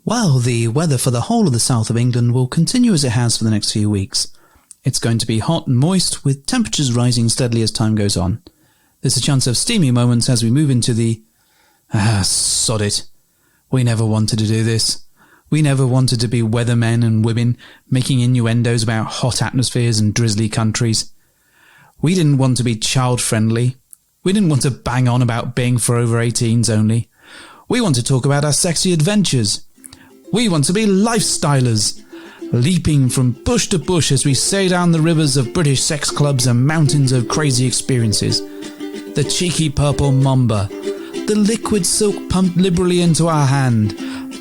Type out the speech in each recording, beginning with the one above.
Well, the weather for the whole of the south of England will continue as it has for the next few weeks. It's going to be hot and moist, with temperatures rising steadily as time goes on. There's a chance of steamy moments as we move into the... sod it. We never wanted to do this. We never wanted to be weathermen and women making innuendos about hot atmospheres and drizzly countries. We didn't want to be child-friendly. We didn't want to bang on about being for over 18s only. We want to talk about our sexy adventures. We want to be lifestylers, leaping from bush to bush as we sail down the rivers of British sex clubs and mountains of crazy experiences. The cheeky purple mamba, the liquid silk pumped liberally into our hand,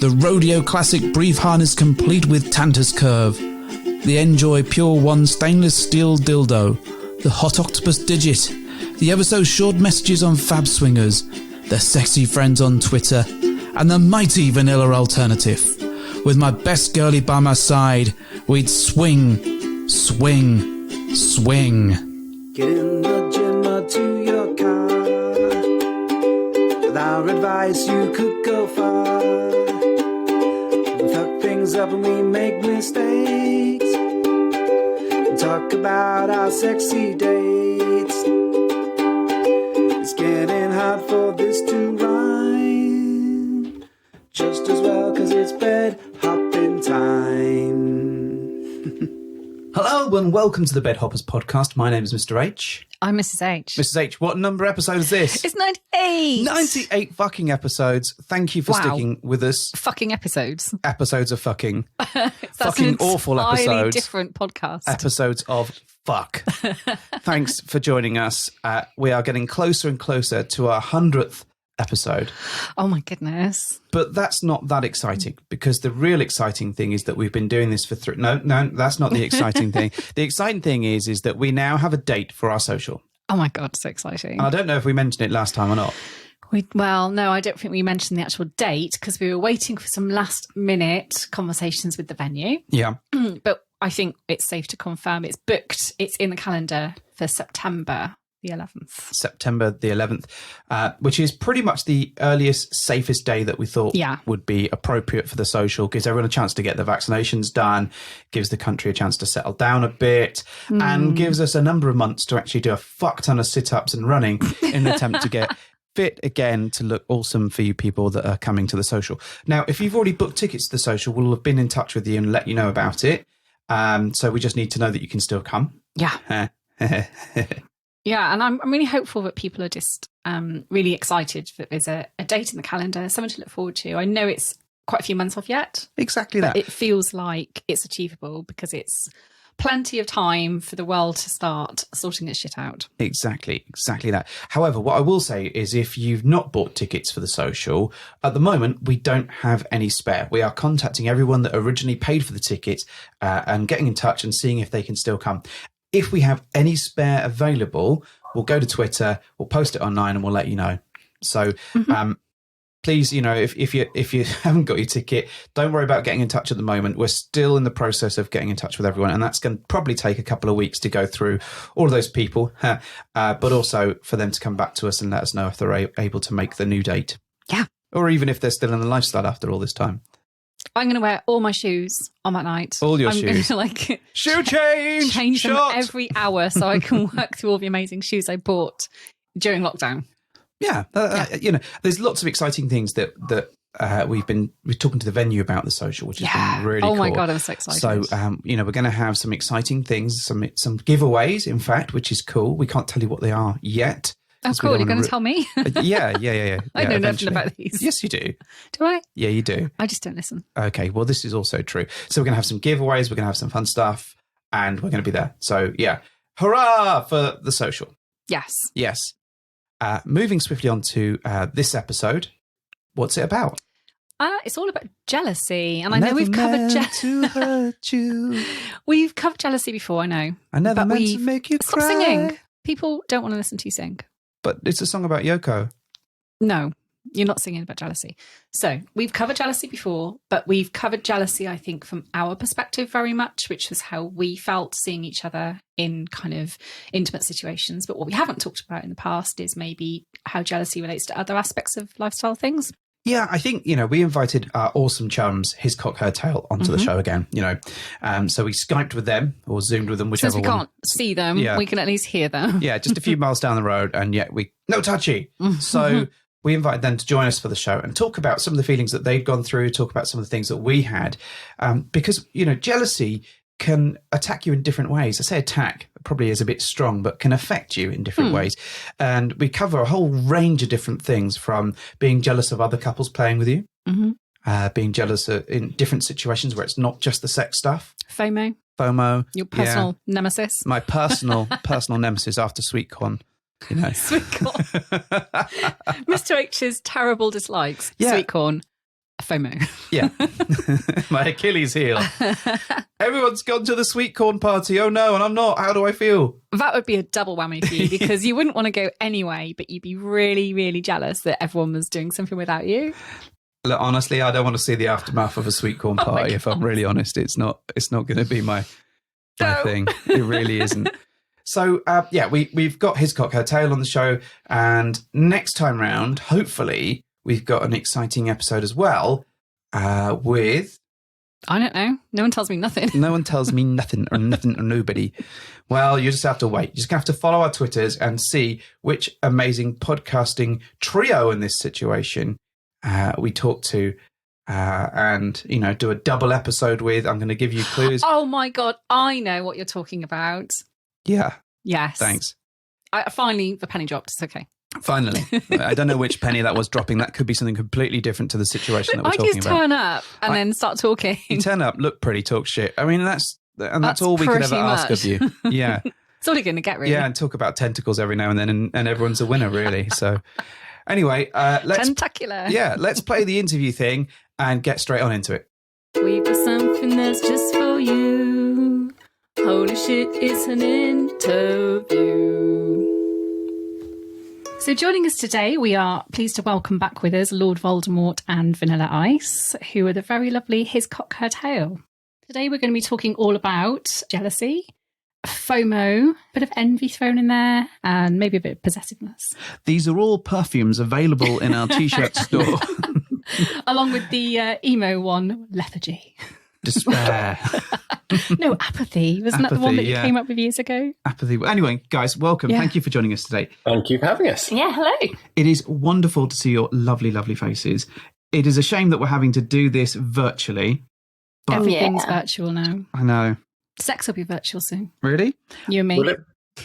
the rodeo classic brief harness complete with Tantus curve, the Enjoy Pure One stainless steel dildo, the hot octopus digit, the ever so short messages on Fab Swingers, the sexy friends on Twitter, and the mighty vanilla alternative. With my best girlie by my side, we'd swing, swing, swing. Get in the gym or to your car. With our advice, you could go far. We fuck things up and we make mistakes. And talk about our sexy dates. It's getting hard for this to rhyme. Just as well, 'cause it's bed hopping time. Hello and welcome to the Bed Hoppers podcast. My name is Mr. H. I'm Mrs. H. Mrs. H, what number episode is this? It's 98. 98 fucking episodes. Thank you for sticking with us. Fucking episodes. Episodes of fucking. That's fucking an awful episodes. different podcast. Episodes of fuck. Thanks for joining us. We are getting closer and closer to our 100th episode. Oh my goodness. But that's not that exciting, because the real exciting thing is that we've been doing this for No, that's not the exciting thing. The exciting thing is that we now have a date for our social. Oh my God, so exciting. And I don't know if we mentioned it last time or not. Well, no, I don't think we mentioned the actual date because we were waiting for some last minute conversations with the venue. Yeah. But I think it's safe to confirm it's booked. It's in the calendar for September the 11th. September the 11th, which is pretty much the earliest, safest day that we thought would be appropriate for the social. Gives everyone a chance to get the vaccinations done, gives the country a chance to settle down a bit, and gives us a number of months to actually do a fuck ton of sit-ups and running in an attempt to get fit again to look awesome for you people that are coming to the social. Now, if you've already booked tickets to the social, we'll have been in touch with you and let you know about it. So we just need to know that you can still come. Yeah. Yeah, and I'm really hopeful that people are just really excited that there's a date in the calendar, something to look forward to. I know it's quite a few months off yet. Exactly but that. It feels like it's achievable because it's plenty of time for the world to start sorting its shit out. Exactly that. However, what I will say is if you've not bought tickets for the social, at the moment, we don't have any spare. We are contacting everyone that originally paid for the tickets and getting in touch and seeing if they can still come. If we have any spare available, we'll go to Twitter, we'll post it online and we'll let you know. So please, if you haven't got your ticket, don't worry about getting in touch at the moment. We're still in the process of getting in touch with everyone. And that's going to probably take a couple of weeks to go through all of those people, but also for them to come back to us and let us know if they're able to make the new date. Yeah. Or even if they're still in the lifestyle after all this time. I'm going to wear all my shoes on that night. All your shoes. I'm going to shoe change shot. Them every hour so I can work through all the amazing shoes I bought during lockdown. Yeah. There's lots of exciting things that we're talking to the venue about the social, which has been really cool. Oh my God, I'm so excited. So, we're going to have some exciting things, some giveaways, in fact, which is cool. We can't tell you what they are yet. Oh, cool. You're going to tell me? Yeah. I know nothing about these. Yes, you do. Do I? Yeah, you do. I just don't listen. Okay, well, this is also true. So we're going to have some giveaways, we're going to have some fun stuff, and we're going to be there. So, yeah. Hurrah for the social. Yes. Moving swiftly on to this episode. What's it about? It's all about jealousy. And I know we've covered to hurt you. We've covered jealousy before, I know. I never meant to make you cry. Stop singing. People don't want to listen to you sing. But it's a song about Yoko. No, you're not singing about jealousy. So we've covered jealousy before, but we've covered jealousy, I think, from our perspective very much, which was how we felt seeing each other in kind of intimate situations. But what we haven't talked about in the past is maybe how jealousy relates to other aspects of lifestyle things. Yeah, I think, we invited our awesome chums, HisCockHerTail, onto the show again, So we Skyped with them or Zoomed with them, whichever Since we one. can't see them, we can at least hear them. Yeah, just a few miles down the road, and yet no touchy. So we invited them to join us for the show and talk about some of the feelings that they'd gone through, talk about some of the things that we had. Because, jealousy can attack you in different ways. I say attack probably is a bit strong, but can affect you in different ways. And we cover a whole range of different things, from being jealous of other couples playing with you, being jealous in different situations where it's not just the sex stuff. FOMO. Your personal nemesis. My personal nemesis after sweet corn. Sweet corn. Mr. H's terrible dislikes. Yeah. Sweet corn. FOMO. Yeah. My Achilles heel. Everyone's gone to the sweet corn party. Oh no, and I'm not. How do I feel? That would be a double whammy for you, because you wouldn't want to go anyway, but you'd be really, really jealous that everyone was doing something without you. Look, honestly, I don't want to see the aftermath of a sweet corn party. If I'm really honest, it's not going to be my thing. It really isn't. So, we've got HisCockHerTail on the show, and next time round, hopefully, we've got an exciting episode as well with... I don't know. No one tells me nothing. No one tells me nothing or nobody. Well, you just have to wait. You just have to follow our Twitters and see which amazing podcasting trio in this situation we talk to and, do a double episode with. I'm going to give you clues. Oh, my God. I know what you're talking about. Yeah. Yes. Thanks. Finally, the penny dropped. It's okay. Finally. I don't know which penny that was dropping. That could be something completely different to the situation that we're I talking just about. turn up and then start talking. You turn up, look pretty, talk shit. I mean, that's all we could ever ask of you. Yeah. It's all you're going to get, really. Yeah, and talk about tentacles every now and then, and everyone's a winner, really. So anyway, Tentacular. Yeah, let's play the interview thing and get straight on into it. We've got something that's just for you. Holy shit, it's an interview. So joining us today, we are pleased to welcome back with us Lord Voldemort and Vanilla Ice, who are the very lovely HisCockHerTail. Today we're going to be talking all about jealousy, FOMO, a bit of envy thrown in there, and maybe a bit of possessiveness. These are all perfumes available in our t-shirt store. Along with the emo one, lethargy. Despair. No, apathy. Wasn't that the one that you came up with years ago? Apathy. Anyway, guys, welcome. Yeah. Thank you for joining us today. Thank you for having us. Yeah, hello. It is wonderful to see your lovely, lovely faces. It is a shame that we're having to do this virtually. But Everything's virtual now. I know. Sex will be virtual soon. Really? You and me.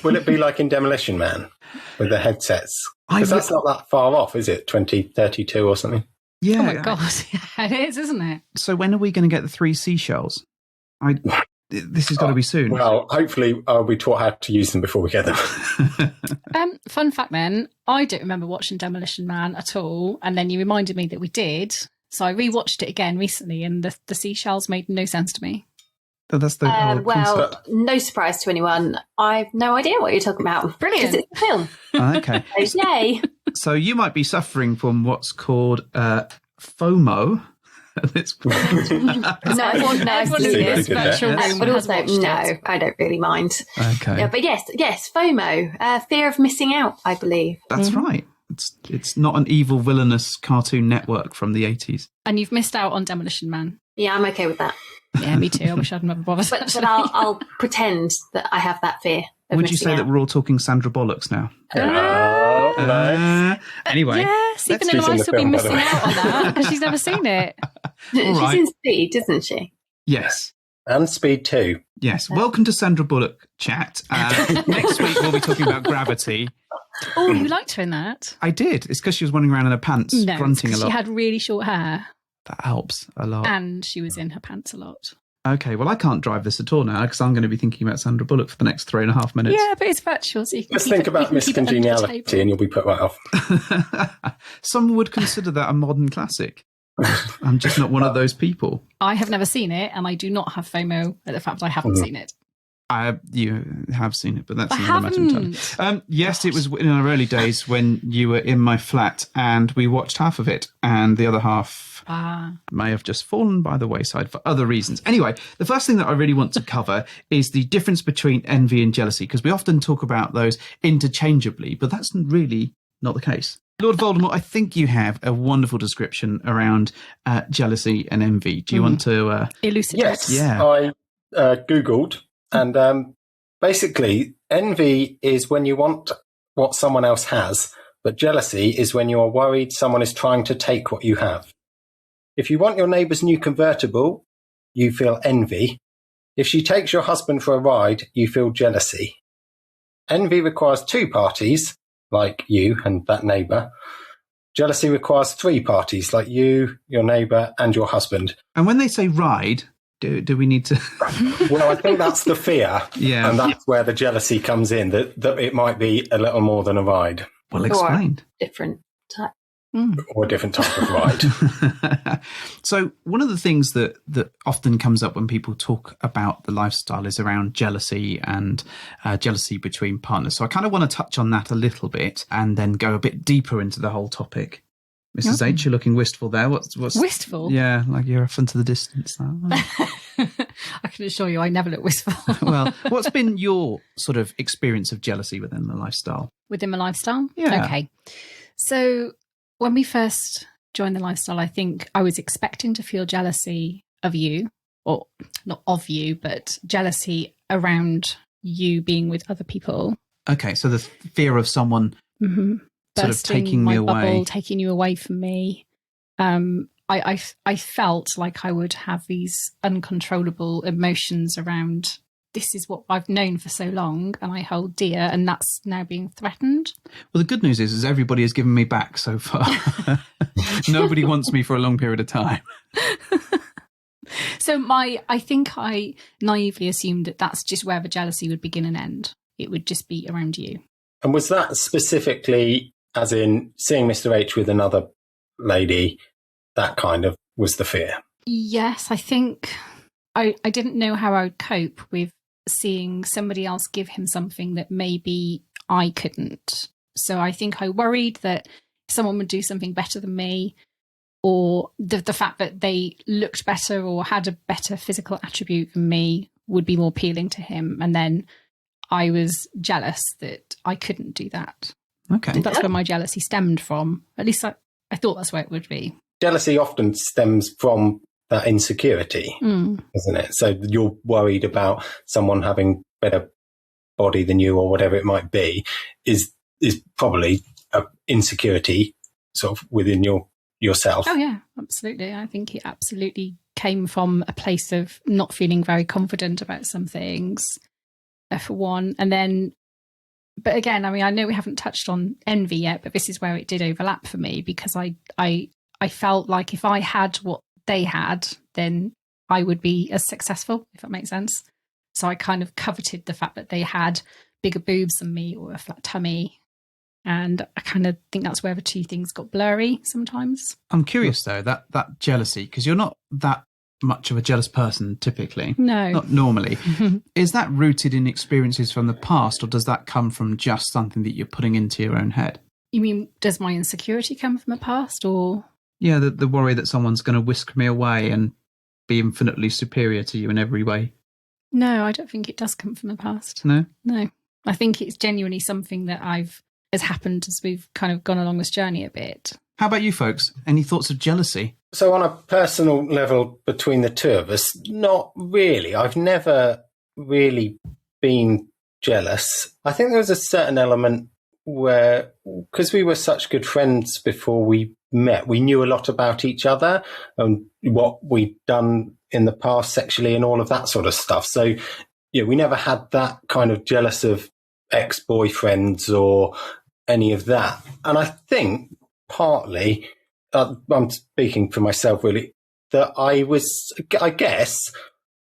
Will it be like in Demolition Man with the headsets? Because that's not that far off, is it? 2032 or something? Yeah. Oh my God. Yeah, it is, isn't it? So when are we going to get the 3 seashells? This has got to be soon. Well, hopefully I'll be taught how to use them before we get them. Fun fact then, I don't remember watching Demolition Man at all. And then you reminded me that we did. So I rewatched it again recently, and the seashells made no sense to me. That's the whole concept. No surprise to anyone. I've no idea what you're talking about. Brilliant. Because it's a film. Okay. Yay. So you might be suffering from what's called FOMO. Everyone in this virtual room but has also, watched no, it. I don't really mind. Okay. Yeah, but yes, FOMO, fear of missing out, I believe. That's right. It's not an evil, villainous Cartoon Network from the 80s. And you've missed out on Demolition Man. Yeah, I'm okay with that. Yeah, me too. I wish I'd never bothered. But I'll pretend that I have that fear. Would you say that we're all talking Sandra Bollocks now? Nice. Anyway. Yes, even though Ice will be missing out on that because she's never seen it. She's right. in Speed, isn't she? Yes. And Speed 2. Yes. Welcome to Sandra Bullock Chat. Next week we'll be talking about Gravity. Oh, you liked her in that? I did. It's because she was running around in her pants, grunting a lot. She had really short hair. That helps a lot. And she was in her pants a lot. Okay, well, I can't drive this at all now because I'm going to be thinking about Sandra Bullock for the next 3.5 minutes. Yeah, but it's virtual, so you can Just think about Miss Congeniality and you'll be put right off. Some would consider that a modern classic. I'm just not one of those people. I have never seen it, and I do not have FOMO at the fact I haven't seen it. You have seen it, but that's I another matter entirely. Yes, it was in our early days when you were in my flat and we watched half of it and the other half may have just fallen by the wayside for other reasons. Anyway, the first thing that I really want to cover is the difference between envy and jealousy, because we often talk about those interchangeably, but that's really not the case. Lord Voldemort, I think you have a wonderful description around jealousy and envy. Do you want to elucidate? Yes, Yeah. I Googled, and basically, envy is when you want what someone else has, but jealousy is when you are worried someone is trying to take what you have. If you want your neighbour's new convertible, you feel envy. If she takes your husband for a ride, you feel jealousy. Envy requires two parties, like you and that neighbour. Jealousy requires three parties, like you, your neighbour, and your husband. And when they say ride, do we need to... Well, I think that's the fear. Yeah. And that's where the jealousy comes in, that it might be a little more than a ride. Well, explain. Different type. Or a different type of ride. So one of the things that often comes up when people talk about the lifestyle is around jealousy and jealousy between partners. So I kind of want to touch on that a little bit and then go a bit deeper into the whole topic. Mrs. H, you're looking wistful there. What's Wistful? Yeah, like you're off into the distance now. I can assure you I never look wistful. Well, what's been your sort of experience of jealousy within the lifestyle? Within my lifestyle? Yeah. Okay. So when we first joined the lifestyle, I think I was expecting to feel jealousy of you, or not of you, but jealousy around you being with other people. Okay, so the fear of someone sort of taking me away. Bubble, taking you away from me. I felt like I would have these uncontrollable emotions around, this is what I've known for so long and I hold dear, and that's now being threatened. Well, the good news is everybody has given me back so far. Nobody wants me for a long period of time. So I think I naively assumed that that's just where the jealousy would begin and end. It would just be around you. And was that specifically, as in seeing Mr. H with another lady, that kind of was the fear? Yes, I think I didn't know how I would cope with seeing somebody else give him something that maybe I couldn't. So I think I worried that someone would do something better than me, or the fact that they looked better or had a better physical attribute than me would be more appealing to him. And then I was jealous that I couldn't do that. Okay. That's where my jealousy stemmed from. At least I thought that's where it would be. Jealousy often stems from that insecurity, isn't it? So you're worried about someone having better body than you, or whatever it might be, is probably an insecurity sort of within yourself. Oh yeah, absolutely. I think it absolutely came from a place of not feeling very confident about some things, for one. And then, but again, I mean, I know we haven't touched on envy yet, but this is where it did overlap for me, because I felt like if I had what they had, then I would be as successful, if that makes sense. So I kind of coveted the fact that they had bigger boobs than me or a flat tummy. And I kind of think that's where the two things got blurry sometimes. I'm curious though, that jealousy, because you're not that much of a jealous person typically. No. Not normally. Is that rooted in experiences from the past, or does that come from just something that you're putting into your own head? You mean, does my insecurity come from the past, or? Yeah, the worry that someone's going to whisk me away and be infinitely superior to you in every way. No, I don't think it does come from the past. No? No. I think it's genuinely something that has happened as we've kind of gone along this journey a bit. How about you folks? Any thoughts of jealousy? So on a personal level between the two of us, not really. I've never really been jealous. I think there was a certain element where, because we were such good friends before we met, we knew a lot about each other and what we'd done in the past sexually and all of that sort of stuff. So, yeah, we never had that kind of jealous of ex-boyfriends or any of that. And I think partly, I'm speaking for myself really, that I was, I guess,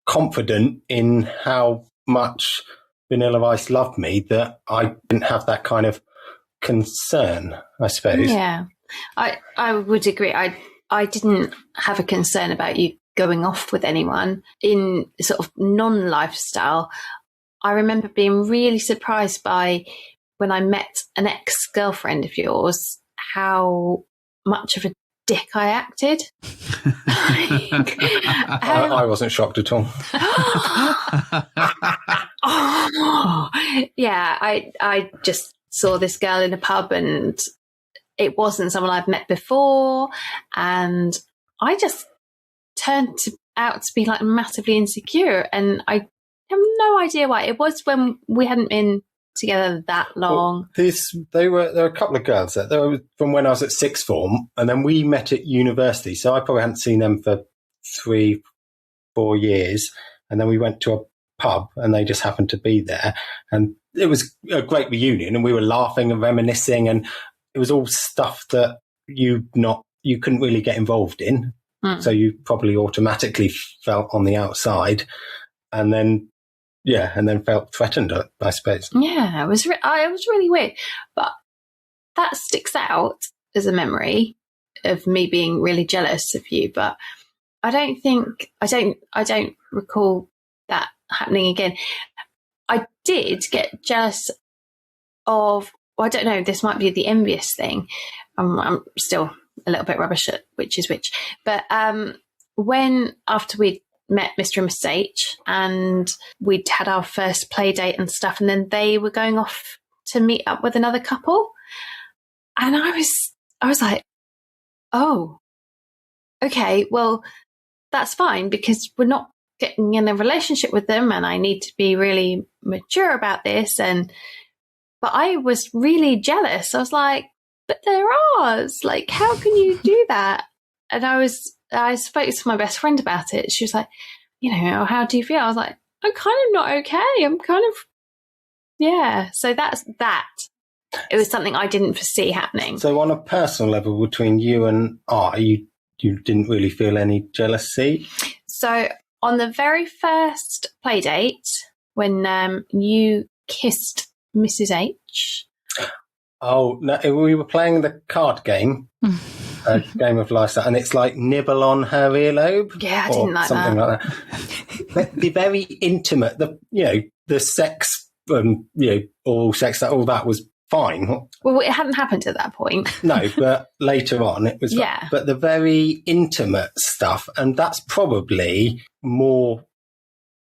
confident in how much Vanilla Ice loved me, that I didn't have that kind of concern, I suppose. Yeah, I would agree. I didn't have a concern about you going off with anyone in sort of non-lifestyle. I remember being really surprised by, when I met an ex-girlfriend of yours, how much of a dick I acted. I wasn't shocked at all. Oh, yeah, I just saw this girl in a pub and it wasn't someone I've met before. And I just turned out to be like massively insecure. And I have no idea why. It was when we hadn't been together that long. Well, there were a couple of girls there. They were from when I was at sixth form, and then we met at university. So I probably hadn't seen them for 3-4 years. And then we went to a pub, and they just happened to be there. And it was a great reunion, and we were laughing and reminiscing, and it was all stuff that you couldn't really get involved in. So you probably automatically felt on the outside, and then felt threatened, I suppose. Yeah, it was really weird. But that sticks out as a memory of me being really jealous of you. But I don't recall that happening again. I did get jealous of, well, I don't know, this might be the envious thing. I'm still a little bit rubbish at which is which. But after we'd met Mr. and Mrs. H and we'd had our first play date and stuff, and then they were going off to meet up with another couple. And I was like, oh, okay, well, that's fine because we're not getting in a relationship with them and I need to be really mature about this. But I was really jealous. I was like, but they're ours. Like, how can you do that? And I spoke to my best friend about it. She was like, how do you feel? I was like, I'm kind of not okay. I'm kind of, yeah. So that's that. It was something I didn't foresee happening. So on a personal level between you and I, you didn't really feel any jealousy? So on the very first play date, when you kissed Mrs. H. Oh, no, we were playing the card game, a game of lifestyle, and it's like nibble on her earlobe. Yeah, I didn't like something that. Like that. The very intimate, the sex, oral sex, all that was fine. Well, it hadn't happened at that point. No, but later on it was. Yeah. But the very intimate stuff, and that's probably more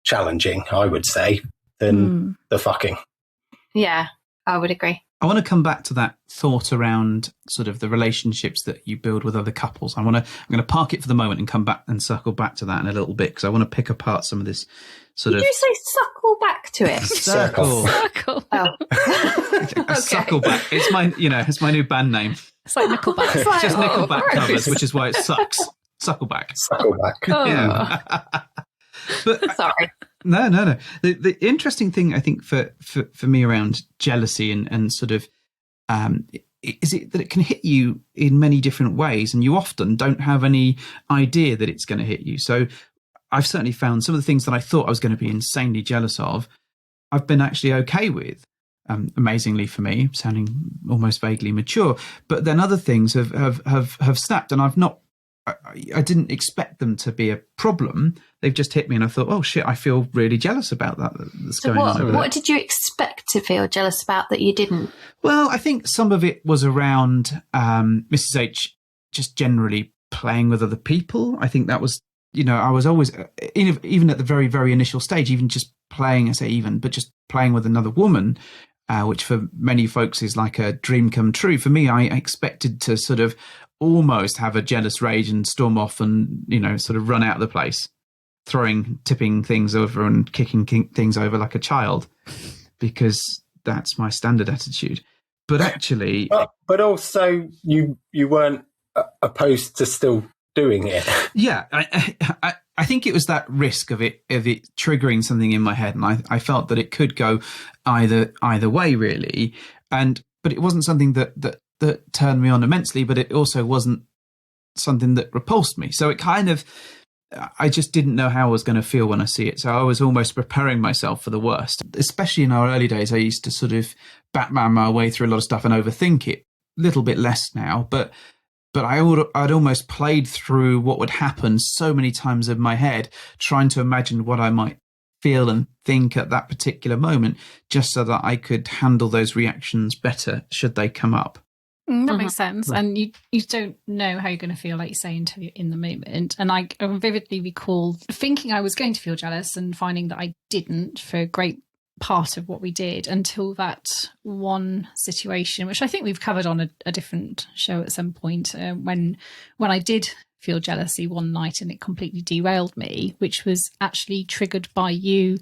challenging, I would say, than the fucking. Yeah, I would agree. I want to come back to that thought around sort of the relationships that you build with other couples. I'm going to park it for the moment and come back and circle back to that in a little bit because I want to pick apart some of this sort Did of. you say suckle back to it? Circle. Circle. Oh. Okay. Suckleback. It's my new band name. It's like Nickelback. It's just Nickelback gross. covers, which is why it sucks. Suckleback. Suckleback. Oh. Yeah. But Sorry. No. The interesting thing I think for me around jealousy and sort of is it that it can hit you in many different ways, and you often don't have any idea that it's going to hit you. So I've certainly found some of the things that I thought I was going to be insanely jealous of, I've been actually okay with. Amazingly for me, sounding almost vaguely mature, but then other things have snapped, and I didn't expect them to be a problem. They've just hit me, and I thought, oh shit, I feel really jealous about that. That's So going on over there. what did you expect to feel jealous about that you didn't? Well, I think some of it was around Mrs. H just generally playing with other people. I think that was, I was always, even at the very, very initial stage, even just playing, but just playing with another woman, which for many folks is like a dream come true. For me, I expected to sort of almost have a jealous rage and storm off and, sort of run out of the place, tipping things over and kicking things over like a child, because that's my standard attitude. But actually... But also you weren't opposed to still doing it. Yeah. I think it was that risk of it triggering something in my head, and I felt that it could go either way, really. But it wasn't something that turned me on immensely, but it also wasn't something that repulsed me. So it kind of, I just didn't know how I was going to feel when I see it. So I was almost preparing myself for the worst. Especially in our early days, I used to sort of Batman my way through a lot of stuff and overthink it. A little bit less now, but I'd almost played through what would happen so many times in my head, trying to imagine what I might feel and think at that particular moment, just so that I could handle those reactions better should they come up. That makes sense. And you don't know how you're going to feel, like you say, until you're in the moment. And I vividly recall thinking I was going to feel jealous and finding that I didn't for a great part of what we did until that one situation, which I think we've covered on a different show at some point, when I did feel jealousy one night and it completely derailed me, which was actually triggered by you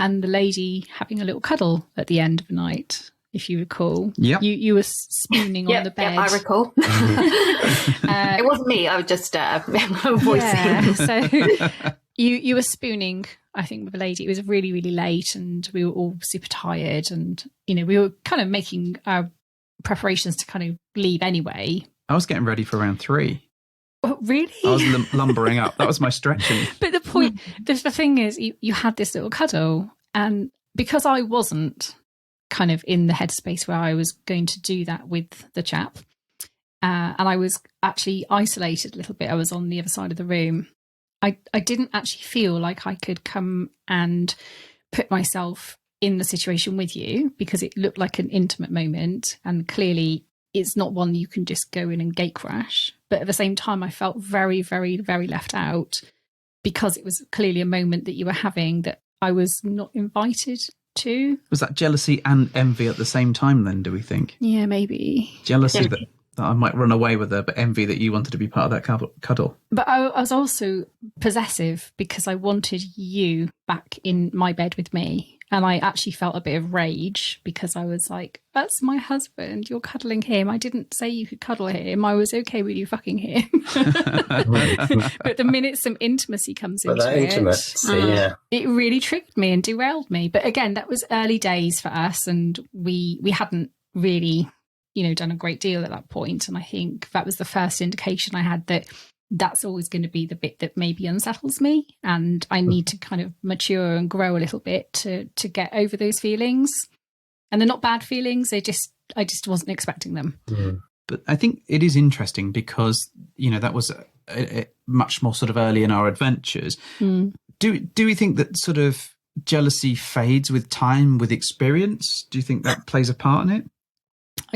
and the lady having a little cuddle at the end of the night, if you recall. Yep. You were spooning on the bed. Yeah, I recall. It wasn't me. I was just voicing. Yeah, so you were spooning, I think, with a lady. It was really, really late and we were all super tired, and, you know, we were kind of making our preparations to kind of leave anyway. I was getting ready for round 3. Oh, really? I was lumbering up. That was my stretching. But the point, the thing is, you had this little cuddle, and because I wasn't kind of in the headspace where I was going to do that with the chap, and I was actually isolated a little bit. I was on the other side of the room. I didn't actually feel like I could come and put myself in the situation with you, because it looked like an intimate moment, and clearly it's not one you can just go in and gate crash. But at the same time, I felt very, very, very left out, because it was clearly a moment that you were having that I was not invited to. Was that jealousy and envy at the same time then, do we think? Yeah, maybe. Jealousy that I might run away with her, but envy that you wanted to be part of that cuddle. But I was also possessive because I wanted you back in my bed with me. And I actually felt a bit of rage because I was like, that's my husband. You're cuddling him. I didn't say you could cuddle him. I was okay with you fucking him. But the minute some intimacy comes into that it, intimacy, it really triggered me and derailed me. But again, that was early days for us, and we hadn't really, you know, done a great deal at that point. And I think that was the first indication I had that that's always going to be the bit that maybe unsettles me, and I need to kind of mature and grow a little bit to get over those feelings. And they're not bad feelings, I just wasn't expecting them. But I think it is interesting because, you know, that was a much more sort of early in our adventures. Do we think that sort of jealousy fades with time, with experience? Do you think that plays a part in it?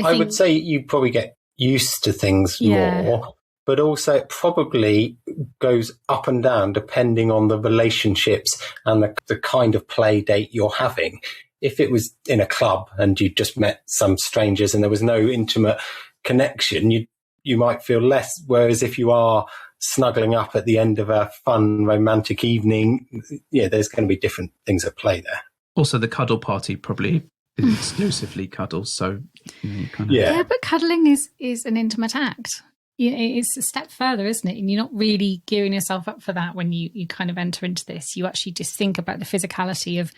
I would say you probably get used to things more. But also it probably goes up and down depending on the relationships and the kind of play date you're having. If it was in a club and you just met some strangers and there was no intimate connection, you might feel less. Whereas if you are snuggling up at the end of a fun, romantic evening, there's going to be different things at play there. Also, the cuddle party probably is exclusively cuddles. So, you kind of... Yeah, but cuddling is an intimate act. It's a step further, isn't it? And you're not really gearing yourself up for that when you kind of enter into this. You actually just think about the physicality of,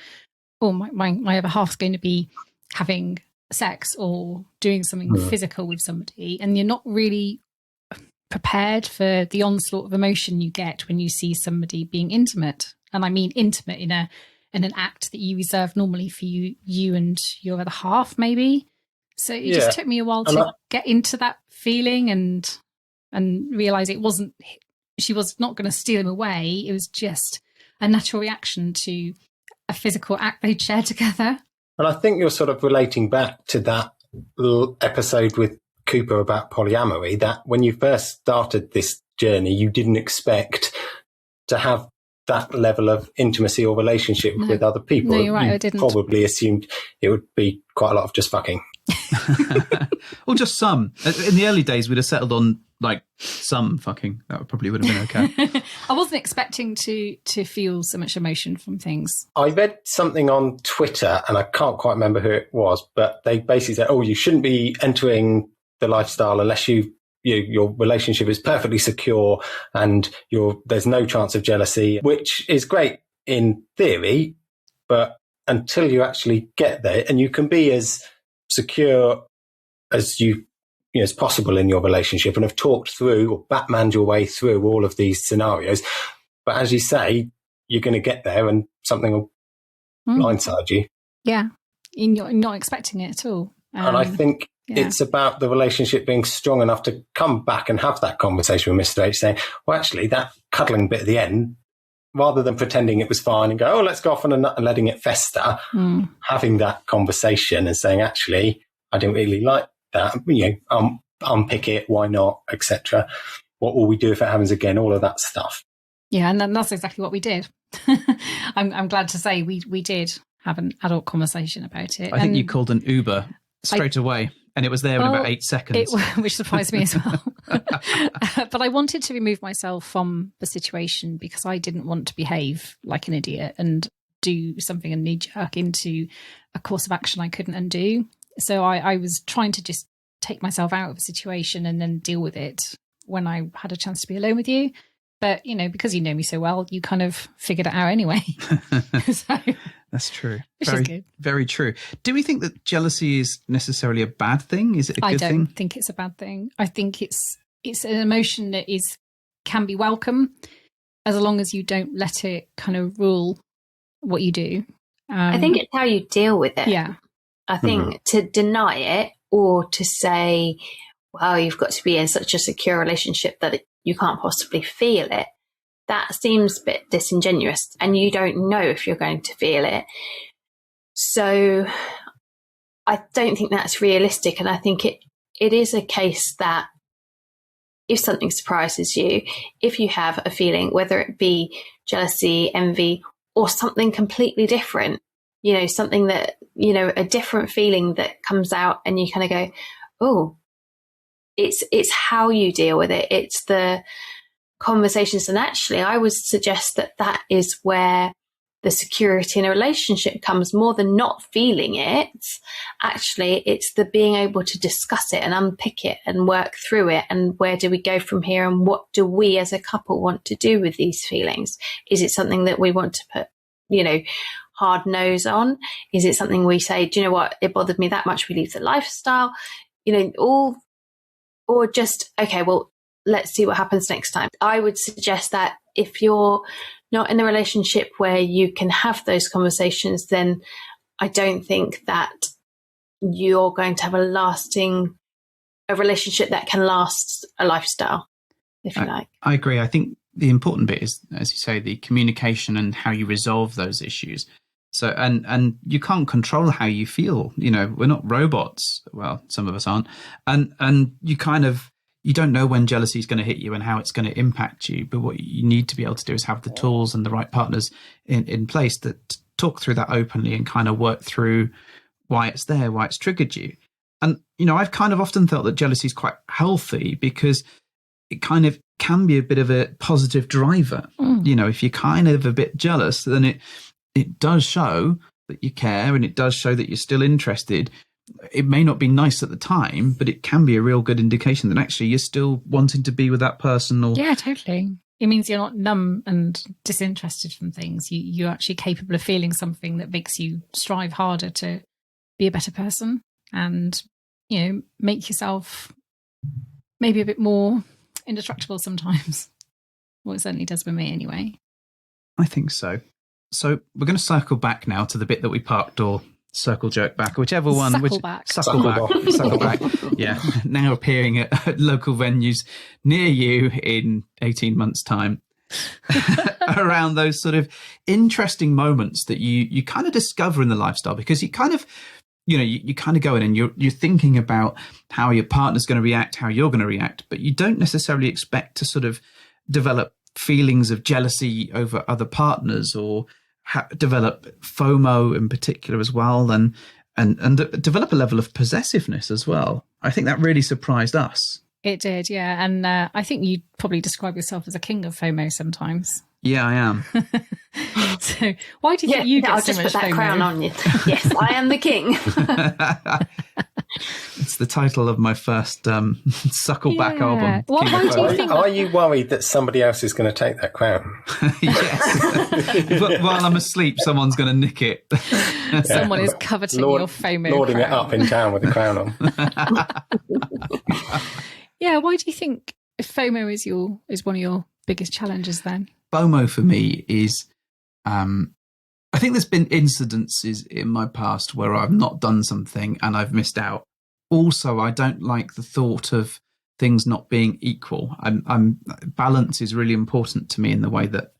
oh, my other half's going to be having sex or doing something physical with somebody. And you're not really prepared for the onslaught of emotion you get when you see somebody being intimate. And I mean intimate in an act that you reserve normally for you and your other half, maybe. So it just took me a while to get into that feeling and realize she was not going to steal him away. It was just a natural reaction to a physical act they'd shared together. And I think you're sort of relating back to that episode with Cooper about polyamory, that when you first started this journey, you didn't expect to have that level of intimacy or relationship with other people. No, you're right, you I didn't. Probably assumed it would be quite a lot of just fucking. Or just some. In the early days, we'd have settled on like some fucking. That probably would have been okay. I wasn't expecting to feel so much emotion from things. I read something on Twitter, and I can't quite remember who it was, but they basically said, "Oh, you shouldn't be entering the lifestyle unless your relationship is perfectly secure and there's no chance of jealousy," which is great in theory, but until you actually get there, and you can be as secure as as possible in your relationship and have talked through or Batmaned your way through all of these scenarios. But as you say, you're going to get there and something will blindside you. Yeah. You're not expecting it at all. And I think it's about the relationship being strong enough to come back and have that conversation with Mr. H saying, well, actually, that cuddling bit at the end, rather than pretending it was fine and go, oh, let's go off on a nut and letting it fester, having that conversation and saying, actually, I didn't really like that, unpick it, why not, etc. What will we do if it happens again? All of that stuff. Yeah, and that's exactly what we did. I'm glad to say we did. have an adult conversation about it. I think you called an Uber straight away, and it was there in about 8 seconds. Which surprised me as well. But I wanted to remove myself from the situation because I didn't want to behave like an idiot and do something and knee-jerk into a course of action I couldn't undo. So I was trying to just take myself out of the situation and then deal with it when I had a chance to be alone with you. But, because you know me so well, you kind of figured it out anyway. So, that's true. Which is good. Very true. Do we think that jealousy is necessarily a bad thing? Is it a good thing? I don't think it's a bad thing. I think it's an emotion that can be welcome as long as you don't let it kind of rule what you do. I think it's how you deal with it. Yeah. I think to deny it or to say, well, you've got to be in such a secure relationship that you can't possibly feel it, that seems a bit disingenuous, and you don't know if you're going to feel it. So I don't think that's realistic, and I think it is a case that if something surprises you, if you have a feeling, whether it be jealousy, envy, or something completely different, something that, a different feeling that comes out and you kind of go, oh, it's how you deal with it. It's the conversations. And actually, I would suggest that is where the security in a relationship comes, more than not feeling it. Actually, it's the being able to discuss it and unpick it and work through it. And where do we go from here? And what do we as a couple want to do with these feelings? Is it something that we want to put, hard nose on? Is it something we say, do you know what? It bothered me that much. We leave the lifestyle, or just, okay, well, let's see what happens next time. I would suggest that if you're not in a relationship where you can have those conversations, then I don't think that you're going to have a relationship that can last a lifestyle, if you like. I agree. I think the important bit is, as you say, the communication and how you resolve those issues. So, and you can't control how you feel. We're not robots. Well, some of us aren't. And you don't know when jealousy is going to hit you and how it's going to impact you. But what you need to be able to do is have the tools and the right partners in place that talk through that openly and kind of work through why it's there, why it's triggered you. And, I've kind of often felt that jealousy is quite healthy because it kind of can be a bit of a positive driver. If you're kind of a bit jealous, then it does show that you care and it does show that you're still interested. It may not be nice at the time, but it can be a real good indication that actually you're still wanting to be with that person. Yeah, totally. It means you're not numb and disinterested from things. You're actually capable of feeling something that makes you strive harder to be a better person and, make yourself maybe a bit more indestructible sometimes. Well, it certainly does for me anyway. I think so. So we're going to circle back now to the bit that we parked, or circle jerk back, whichever one. Suckle back. Yeah. Now appearing at local venues near you in 18 months' time. Around those sort of interesting moments that you kind of discover in the lifestyle, because you kind of, you kind of go in and you're thinking about how your partner's going to react, how you're going to react, but you don't necessarily expect to sort of develop feelings of jealousy over other partners, or develop FOMO in particular as well, and develop a level of possessiveness as well. I think that really surprised us. It did, yeah. And I think you'd probably describe yourself as a king of FOMO sometimes. Yeah, I am. So why do you think you get I'll so just much put that FOMO? crown on you. Yes, I am the king. It's the title of my first Suckleback album. Well, how do you think Are you worried that somebody else is going to take that crown? Yes. But while I'm asleep, someone's going to nick it. Someone is coveting your FOMO lording crown. it up in town with the crown on. Yeah, why do you think FOMO is one of your biggest challenges then? FOMO for me is, I think there's been incidences in my past where I've not done something and I've missed out. Also, I don't like the thought of things not being equal. Balance is really important to me in the way that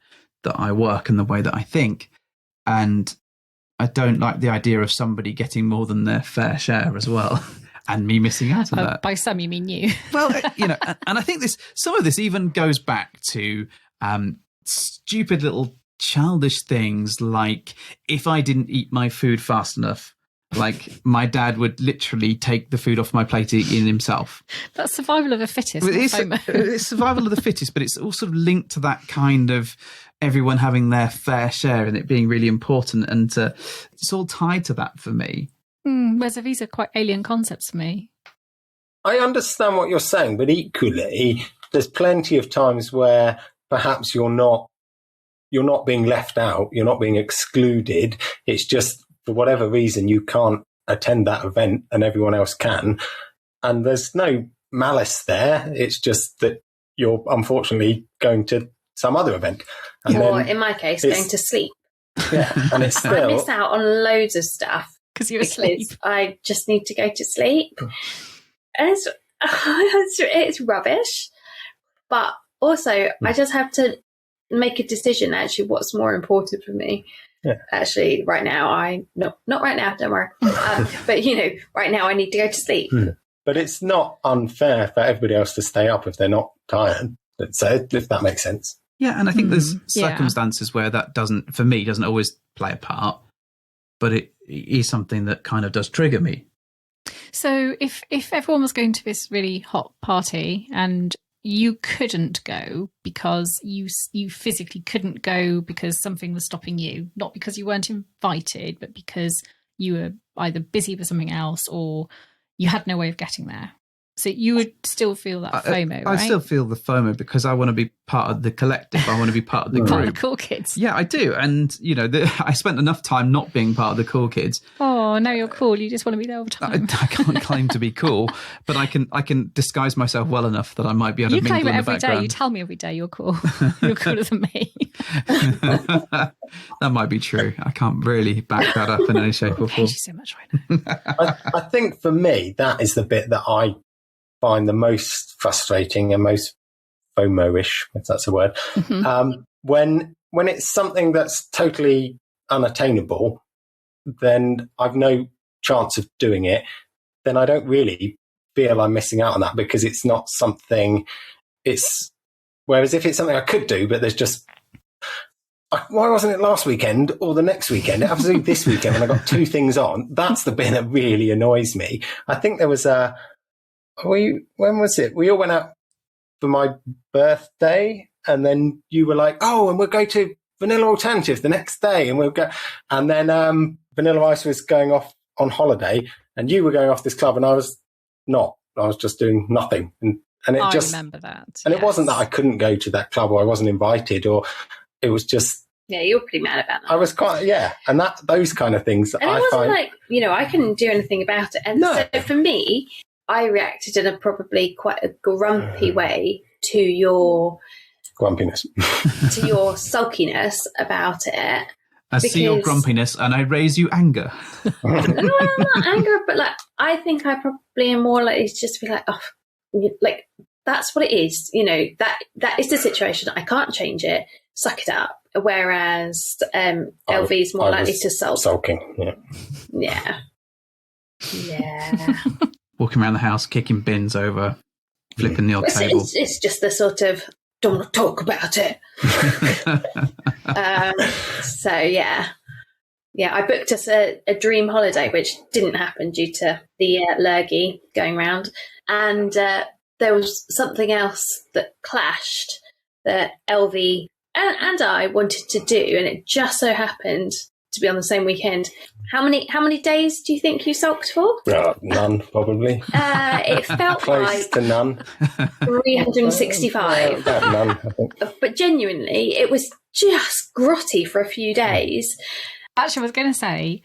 I work and the way that I think. And I don't like the idea of somebody getting more than their fair share as well. And me missing out on that. By some, you mean you. Well, and I think some of this even goes back to stupid little childish things like if I didn't eat my food fast enough, like my dad would literally take the food off my plate and eat it himself. That's survival of the fittest. It's survival of the fittest, but it's also linked to that kind of everyone having their fair share and it being really important. And it's all tied to that for me. Whereas these are quite alien concepts for me. I understand what you're saying, but equally, there's plenty of times where perhaps you're not being left out, you're not being excluded. It's just for whatever reason you can't attend that event and everyone else can. And there's no malice there. It's just that you're unfortunately going to some other event. And or in my case, going to sleep. Yeah, and it's still... I miss out on loads of stuff. Because you're asleep. I just need to go to sleep. And it's rubbish. But also, I just have to make a decision, actually, what's more important for me. Yeah. Actually, right now, not right now, don't worry. But, right now I need to go to sleep. But it's not unfair for everybody else to stay up if they're not tired. So, if that makes sense. Yeah, and I think there's circumstances where that doesn't always play a part, but it is something that kind of does trigger me. So if everyone was going to this really hot party and you couldn't go because you physically couldn't go because something was stopping you, not because you weren't invited, but because you were either busy with something else or you had no way of getting there. So you would still feel that FOMO, right? I still feel the FOMO because I want to be part of the collective. I want to be part of the group. Part of the cool kids. Yeah, I do. And, I spent enough time not being part of the cool kids. Oh, now you're cool. You just want to be there all the time. I can't claim to be cool, but I can disguise myself well enough that I might be able to mingle in the background. You claim it every day. You tell me every day you're cool. You're cooler than me. That might be true. I can't really back that up in any shape or form. I hate you so much right now. I think for me, that is the bit that I find the most frustrating and most FOMO-ish, if that's a word. Mm-hmm. When it's something that's totally unattainable, then I've no chance of doing it. Then I don't really feel I'm missing out on that because it's not something. Whereas if it's something I could do, but there's just. Why wasn't it last weekend or the next weekend? It has to do this weekend when I got two things on. That's the bit that really annoys me. I think there was when was it? We all went out for my birthday and then you were like, oh, and we'll go to Vanilla Alternative the next day and we'll go. And then Vanilla Ice was going off on holiday and you were going off this club and I was not. I was just doing nothing. And I remember that. And It wasn't that I couldn't go to that club or I wasn't invited or it was just. Yeah, you were pretty mad about that. I was quite, and those kind of things. And it wasn't like, I couldn't do anything about it. And so for me, I reacted in a probably quite a grumpy way to your grumpiness, to your sulkiness about it. I see your grumpiness and I raise you anger. No, not anger, but I think I probably am more likely to just be like, that's what it is. That is the situation. I can't change it. Suck it up. Whereas LV is more likely to sulk. Sulking, yeah. Walking around the house, kicking bins over, flipping the odd table. It's just the sort of, don't want to talk about it. So, yeah, I booked us a dream holiday, which didn't happen due to the lurgy going round. And there was something else that clashed that LV and I wanted to do, and it just so happened to be on the same weekend. How many days do you think you sulked for? None, probably. It felt close like to none. 365. About none, I think. But genuinely, it was just grotty for a few days. Actually, I was going to say,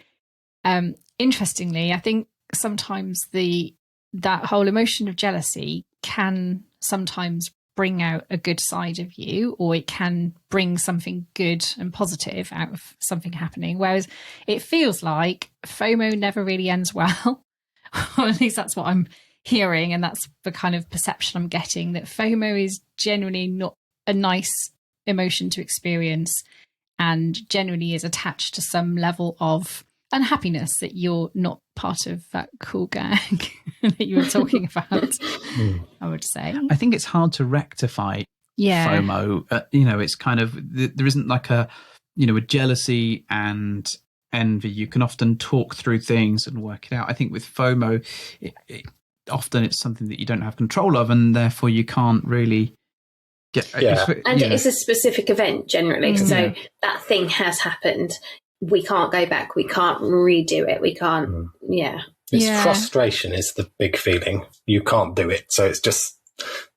interestingly, I think sometimes that whole emotion of jealousy can sometimes bring out a good side of you, or it can bring something good and positive out of something happening. Whereas it feels like FOMO never really ends well, or at least that's what I'm hearing. And that's the kind of perception I'm getting, that FOMO is generally not a nice emotion to experience and generally is attached to some level of unhappiness that you're not part of that cool gang that you were talking about. I would say. I think it's hard to rectify FOMO. It's kind of, there isn't like a with jealousy and envy, you can often talk through things and work it out. I think with FOMO, often it's something that you don't have control of, and therefore you can't really get. And it's a specific event generally, so that thing has happened. We can't go back. We can't redo it. We can't. It's frustration is the big feeling. You can't do it, so it's just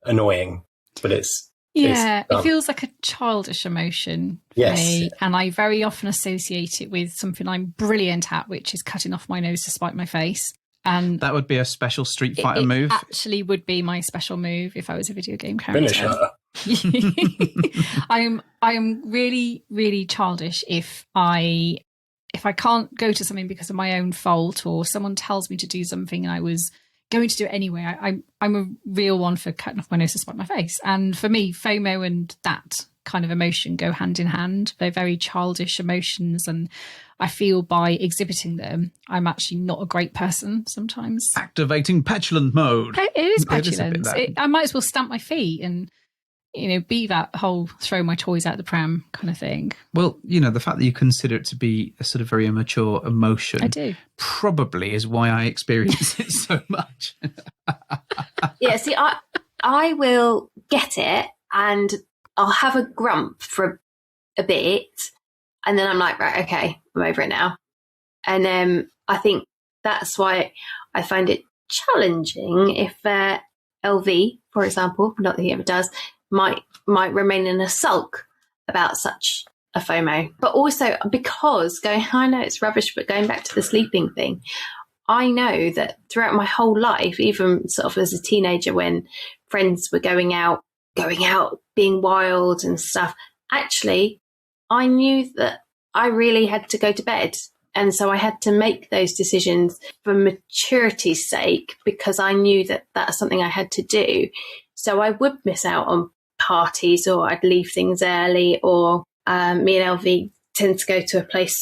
annoying. But it's it feels like a childish emotion for me, and I very often associate it with something I'm brilliant at, which is cutting off my nose to spite my face. And that would be a special Street Fighter move. Actually, would be my special move if I was a video game character. Finish her. I am really, really childish if I can't go to something because of my own fault, or someone tells me to do something and I was going to do it anyway. I'm a real one for cutting off my nose to spite my face. And for me, FOMO and that kind of emotion go hand in hand. They're very childish emotions, and I feel by exhibiting them, I'm actually not a great person sometimes. Activating petulant mode. It is petulance. I might as well stamp my feet and, be that whole throw my toys out the pram kind of thing. Well, the fact that you consider it to be a sort of very immature emotion, I do, probably is why I experience it so much. See, I will get it, and I'll have a grump for a bit, and then I'm like, right, okay, I'm over it now. And I think that's why I find it challenging if LV, for example, not that he ever does, might remain in a sulk about such a FOMO. But also because I know it's rubbish, but going back to the sleeping thing, I know that throughout my whole life, even sort of as a teenager when friends were going out, being wild and stuff, actually, I knew that I really had to go to bed. And so I had to make those decisions for maturity's sake, because I knew that that's something I had to do. So I would miss out on parties, or I'd leave things early, or me and LV tend to go to a place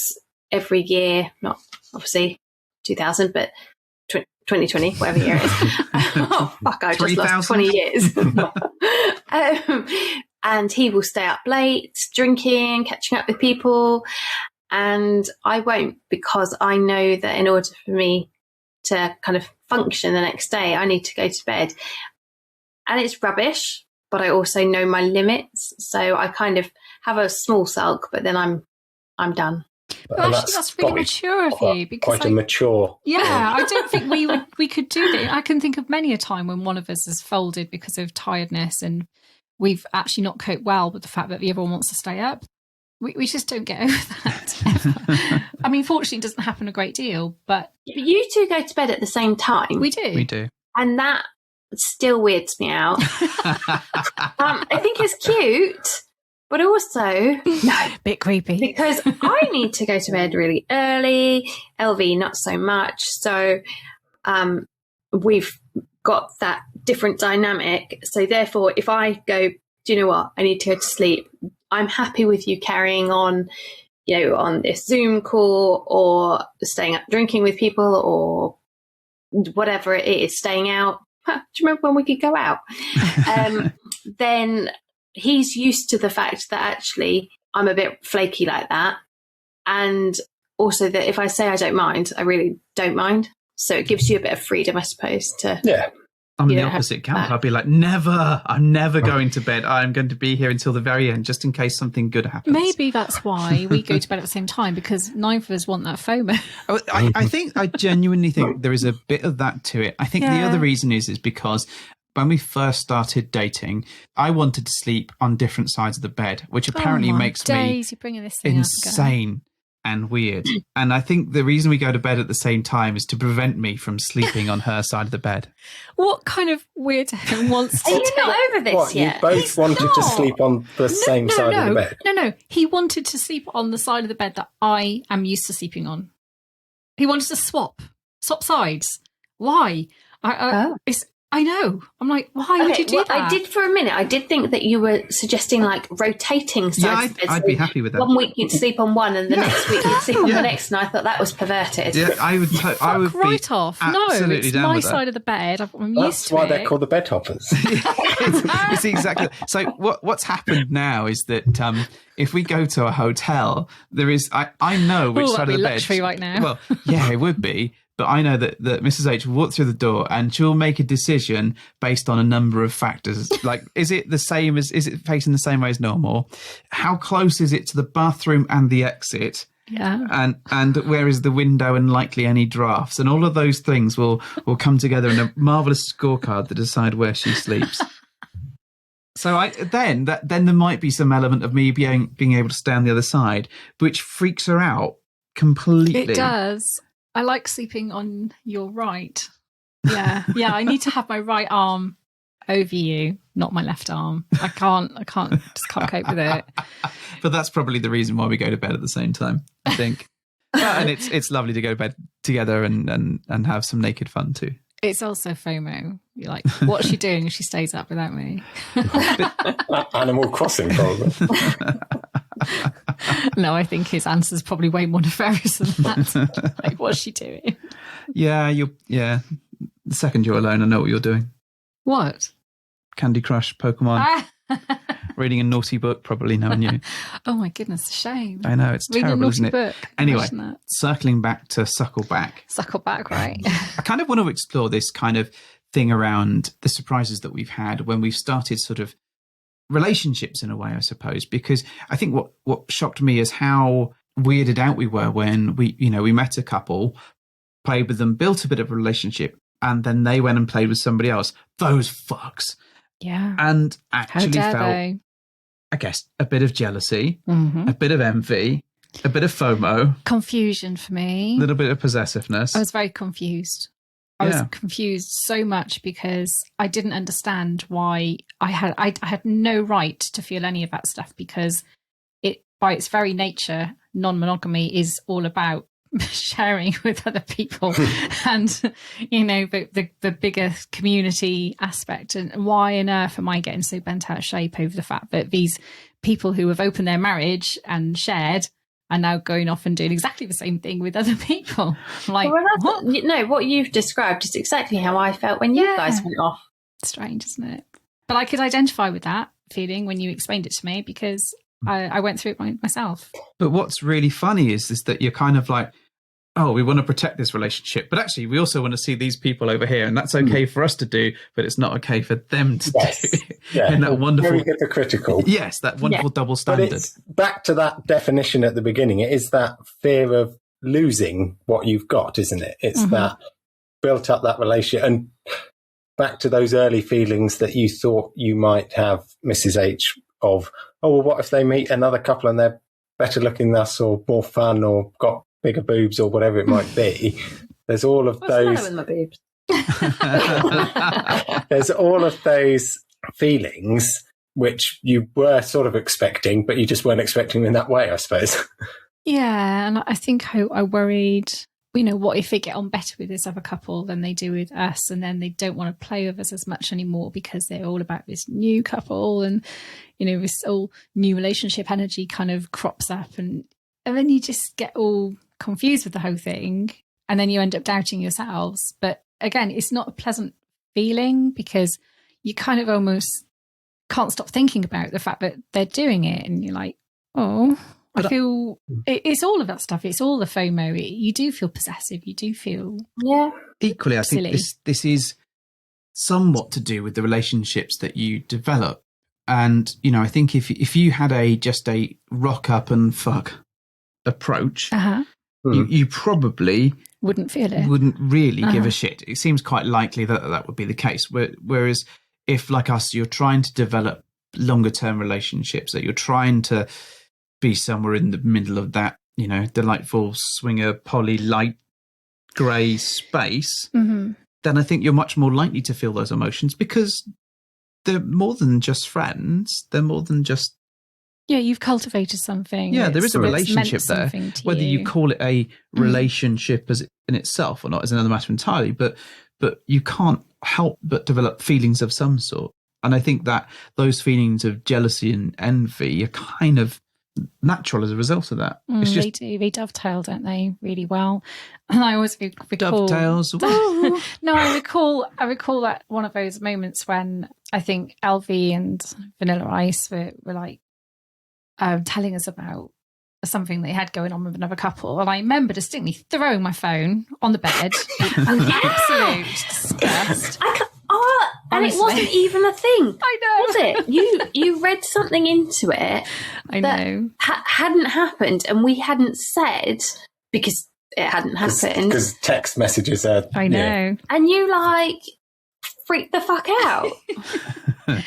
every year, not obviously 2000, but 2020, whatever year it is. Oh, fuck, I just lost 20 years. And he will stay up late, drinking, catching up with people. And I won't, because I know that in order for me to kind of function the next day, I need to go to bed. And it's rubbish, but I also know my limits. So I kind of have a small sulk, but then I'm done. But actually, that's really mature of you. Because quite a mature. Yeah, I don't think we could do that. I can think of many a time when one of us has folded because of tiredness, and we've actually not coped well with the fact that the other one wants to stay up. We just don't get over that ever. I mean, fortunately, it doesn't happen a great deal, but you two go to bed at the same time. We do. And that still weirds me out. I think it's cute, but also no, bit creepy, because I need to go to bed really early. LV not so much. So we've got that different dynamic. So therefore, if I go, do you know what? I need to go to sleep. I'm happy with you carrying on, on this Zoom call, or staying up drinking with people, or whatever it is, staying out. Do you remember when we could go out? Then he's used to the fact that actually I'm a bit flaky like that. And also that if I say I don't mind, I really don't mind. So it gives you a bit of freedom, I suppose, to... Yeah. I'm the opposite camp. I'll be like, never. I'm never going to bed. I'm going to be here until the very end, just in case something good happens. Maybe that's why we go to bed at the same time, because neither of us want that FOMO. I genuinely think there is a bit of that to it. I think the other reason is because when we first started dating, I wanted to sleep on different sides of the bed, which apparently makes me insane and weird. And I think the reason we go to bed at the same time is to prevent me from sleeping on her side of the bed. What kind of weirdo wants to... Are you not over this yet? You both wanted to sleep on the same side of the bed. No. He wanted to sleep on the side of the bed that I am used to sleeping on. He wanted to swap sides. Why? I know. I'm like, why would you do that? I did for a minute. I did think that you were suggesting like rotating sides. Yeah, I'd be happy with that. One week you'd sleep on one, and the next week you'd sleep on the next. And I thought that was perverted. Yeah, I would. I would right be off. No, absolutely it's down my with that. side of the bed. I'm used That's to why it. they're called the bed hoppers. It's exactly. So what's happened now is that if we go to a hotel, there is I know which side of the bed. Luxury right now. Well, yeah, it would be. But I know that Mrs. H will walk through the door and she'll make a decision based on a number of factors. Like, is it facing the same way as normal? How close is it to the bathroom and the exit? Yeah. And where is the window and likely any drafts? And all of those things will come together in a marvellous scorecard to decide where she sleeps. So then there might be some element of me being able to stay on the other side, which freaks her out completely. It does. I like sleeping on your right. Yeah. Yeah, I need to have my right arm over you, not my left arm. I just can't cope with it. But that's probably the reason why we go to bed at the same time, I think. And it's lovely to go to bed together and have some naked fun too. It's also FOMO. You're like, what's she doing if she stays up without me? Animal Crossing, probably. No, I think his answer's probably way more nefarious than that. Like, what's she doing? Yeah, the second you're alone, I know what you're doing. What? Candy Crush, Pokemon, reading a naughty book, probably knowing you. Oh my goodness, shame. I know, it's reading terrible, a naughty isn't it? Book. Anyway, circling back to Suckleback. Suckleback, right? I kind of want to explore this kind of thing around the surprises that we've had when we've started sort of relationships in a way, I suppose, because I think what shocked me is how weirded out we were when we met a couple, played with them, built a bit of a relationship, and then they went and played with somebody else. Those fucks. Yeah. And actually felt, they? I guess, a bit of jealousy, Mm-hmm. a bit of envy, a bit of FOMO. Confusion for me. A little bit of possessiveness. I was very confused. I was confused so much because I didn't understand why I had no right to feel any of that stuff, because it, by its very nature, non-monogamy is all about sharing with other people and the bigger community aspect. And why on earth am I getting so bent out of shape over the fact that these people who have opened their marriage and shared are now going off and doing exactly the same thing with other people? Like, what you've described is exactly how I felt when you guys went off. Strange, isn't it? But I could identify with that feeling when you explained it to me, because I went through it myself. But what's really funny is that you're kind of like, oh, we want to protect this relationship, but actually we also want to see these people over here, and that's okay for us to do, but it's not okay for them to do. Yeah, and that wonderful, very hypocritical. Yes, that wonderful double standard. But it's back to that definition at the beginning. It is that fear of losing what you've got, isn't it? It's that built up that relationship, and back to those early feelings that you thought you might have, Mrs. H, of, oh, well, what if they meet another couple and they're better looking than us, or more fun, or got bigger boobs, or whatever it might be. There's all of those. What's the matter with my boobs? There's all of those feelings which you were sort of expecting, but you just weren't expecting in that way, I suppose. Yeah, and I think I worried, what if they get on better with this other couple than they do with us, and then they don't want to play with us as much anymore because they're all about this new couple, and this all new relationship energy kind of crops up, and then you just get all confused with the whole thing, and then you end up doubting yourselves. But again, it's not a pleasant feeling, because you kind of almost can't stop thinking about the fact that they're doing it, and you're like, oh, I feel it's all of that stuff. It's all the FOMO. You do feel possessive. You do feel Equally, I think silly. this is somewhat to do with the relationships that you develop. And I think if you had just a rock up and fuck approach, you probably wouldn't feel it. Wouldn't really give a shit. It seems quite likely that would be the case. Whereas if, like us, you're trying to develop longer term relationships, that you're trying to be somewhere in the middle of that, delightful swinger poly light grey space, then I think you're much more likely to feel those emotions, because they're more than just friends. They're more than just... Yeah, you've cultivated something. Yeah, there is a relationship there. Whether you call it a relationship as in itself or not is another matter entirely. But you can't help but develop feelings of some sort. And I think that those feelings of jealousy and envy are kind of natural as a result of that. It's just, they do. They dovetail, don't they, really well? And I always recall dovetails. No, I recall that one of those moments when I think LV and Vanilla Ice were like telling us about something they had going on with another couple, and I remember distinctly throwing my phone on the bed in absolute disgust. And it wasn't even a thing. I know. Was it? You read something into it I that know. Hadn't happened, and we hadn't said because it hadn't happened. Because text messages are... I know. And you freaked the fuck out.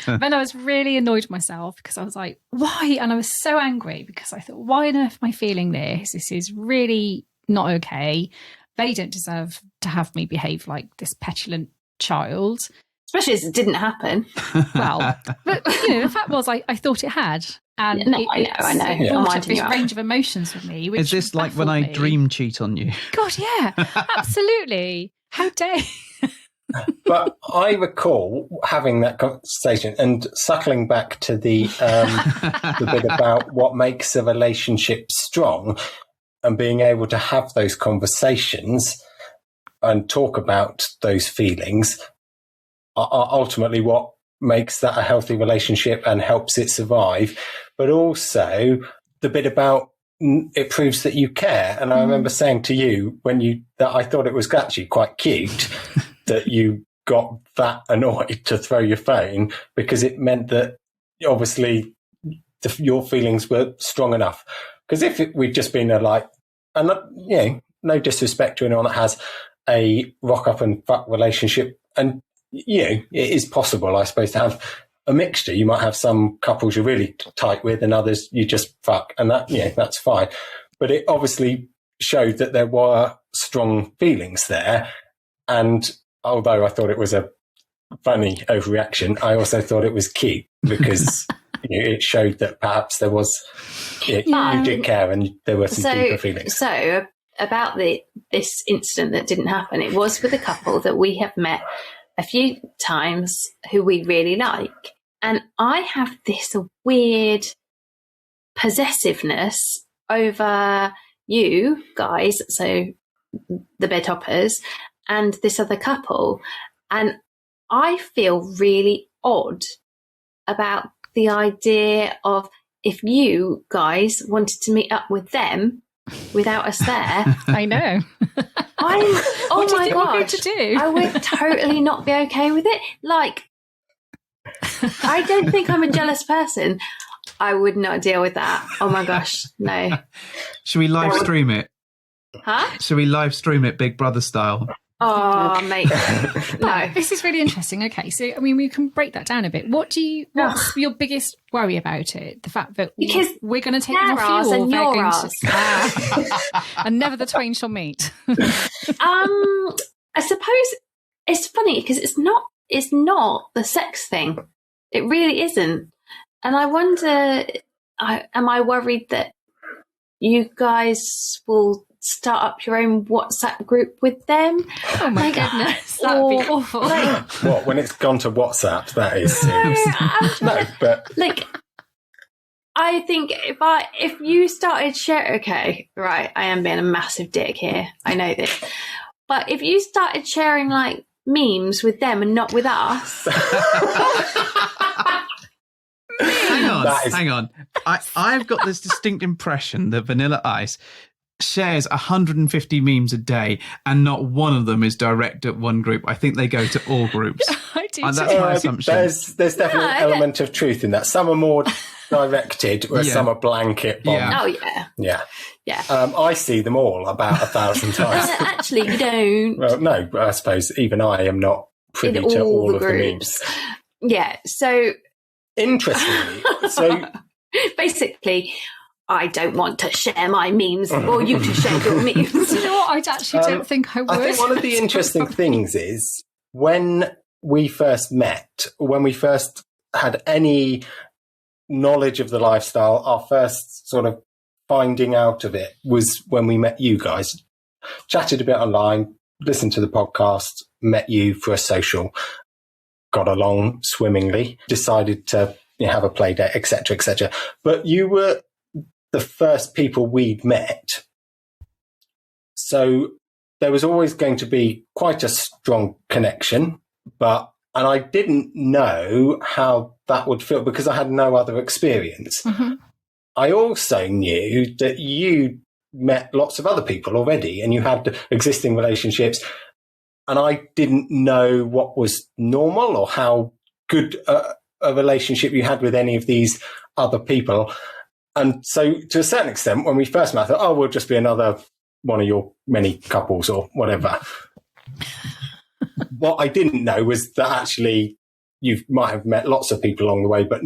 Then I was really annoyed with myself because I was like, why? And I was so angry because I thought, why on earth am I feeling this? This is really not okay. They don't deserve to have me behave like this petulant child. Especially as it didn't happen. Well, but the fact was I thought it had. And I know. It brought up this range of emotions with me. Which is this like when I dream cheat on you? God, yeah, absolutely. How dare you? But I recall having that conversation and suckling back to the bit about what makes a relationship strong and being able to have those conversations and talk about those feelings are ultimately what makes that a healthy relationship and helps it survive. But also the bit about it proves that you care. And I remember saying to you that I thought it was actually quite cute that you got that annoyed to throw your phone because it meant that obviously your feelings were strong enough. Because if we'd just been no disrespect to anyone that has a rock up and fuck relationship, and it is possible, I suppose, to have a mixture. You might have some couples you're really tight with and others you just fuck, and that's fine. But it obviously showed that there were strong feelings there. And although I thought it was a funny overreaction, I also thought it was cute because it showed that perhaps there was, you did care and there were some deeper feelings. So about this incident that didn't happen, it was with a couple that we have met a few times who we really like. And I have this weird possessiveness over you guys, so the bed hoppers, and this other couple. And I feel really odd about the idea of if you guys wanted to meet up with them without us there. I know. Oh my gosh. To do? I would totally not be okay with it. I don't think I'm a jealous person. I would not deal with that. Oh my gosh, no. Should we live stream it? Huh? Should we live stream it Big Brother style? Oh, mate. No. This is really interesting. Okay, so we can break that down a bit. What's your biggest worry about it? The fact that because we're going to take them off you, or and they're your going to and never the twain shall meet. I suppose it's funny because it's not the sex thing. It really isn't. And I wonder, am I worried that you guys will start up your own WhatsApp group with them? Oh my goodness, that would be awful. What, when it's gone to WhatsApp, that is serious. No, but I think if you started sharing, okay, right, I am being a massive dick here. I know this. But if you started sharing memes with them and not with us. Hang on. I've got this distinct impression that Vanilla Ice shares 150 memes a day and not one of them is direct at one group. I think they go to all groups. I do and that's my assumption. There's definitely an element of truth in that. Some are more directed, whereas some are blanket bombed. Oh, yeah. I see them all about 1,000 times. Actually, you don't. Well, no, but I suppose even I am not privy to all of the memes. Yeah, so... Interestingly, so... Basically... I don't want to share my memes or you to share your memes. You know what? I actually don't think I would. I think one of the interesting things is when we first met, when we first had any knowledge of the lifestyle, our first sort of finding out of it was when we met you guys. Chatted a bit online, listened to the podcast, met you for a social, got along swimmingly, decided to have a play date, etc., etc. But you were the first people we'd met. So there was always going to be quite a strong connection, and I didn't know how that would feel because I had no other experience. Mm-hmm. I also knew that you met lots of other people already and you had existing relationships, and I didn't know what was normal or how good a relationship you had with any of these other people. And so to a certain extent, when we first met, I thought, we'll just be another one of your many couples or whatever. What I didn't know was that actually you might have met lots of people along the way, but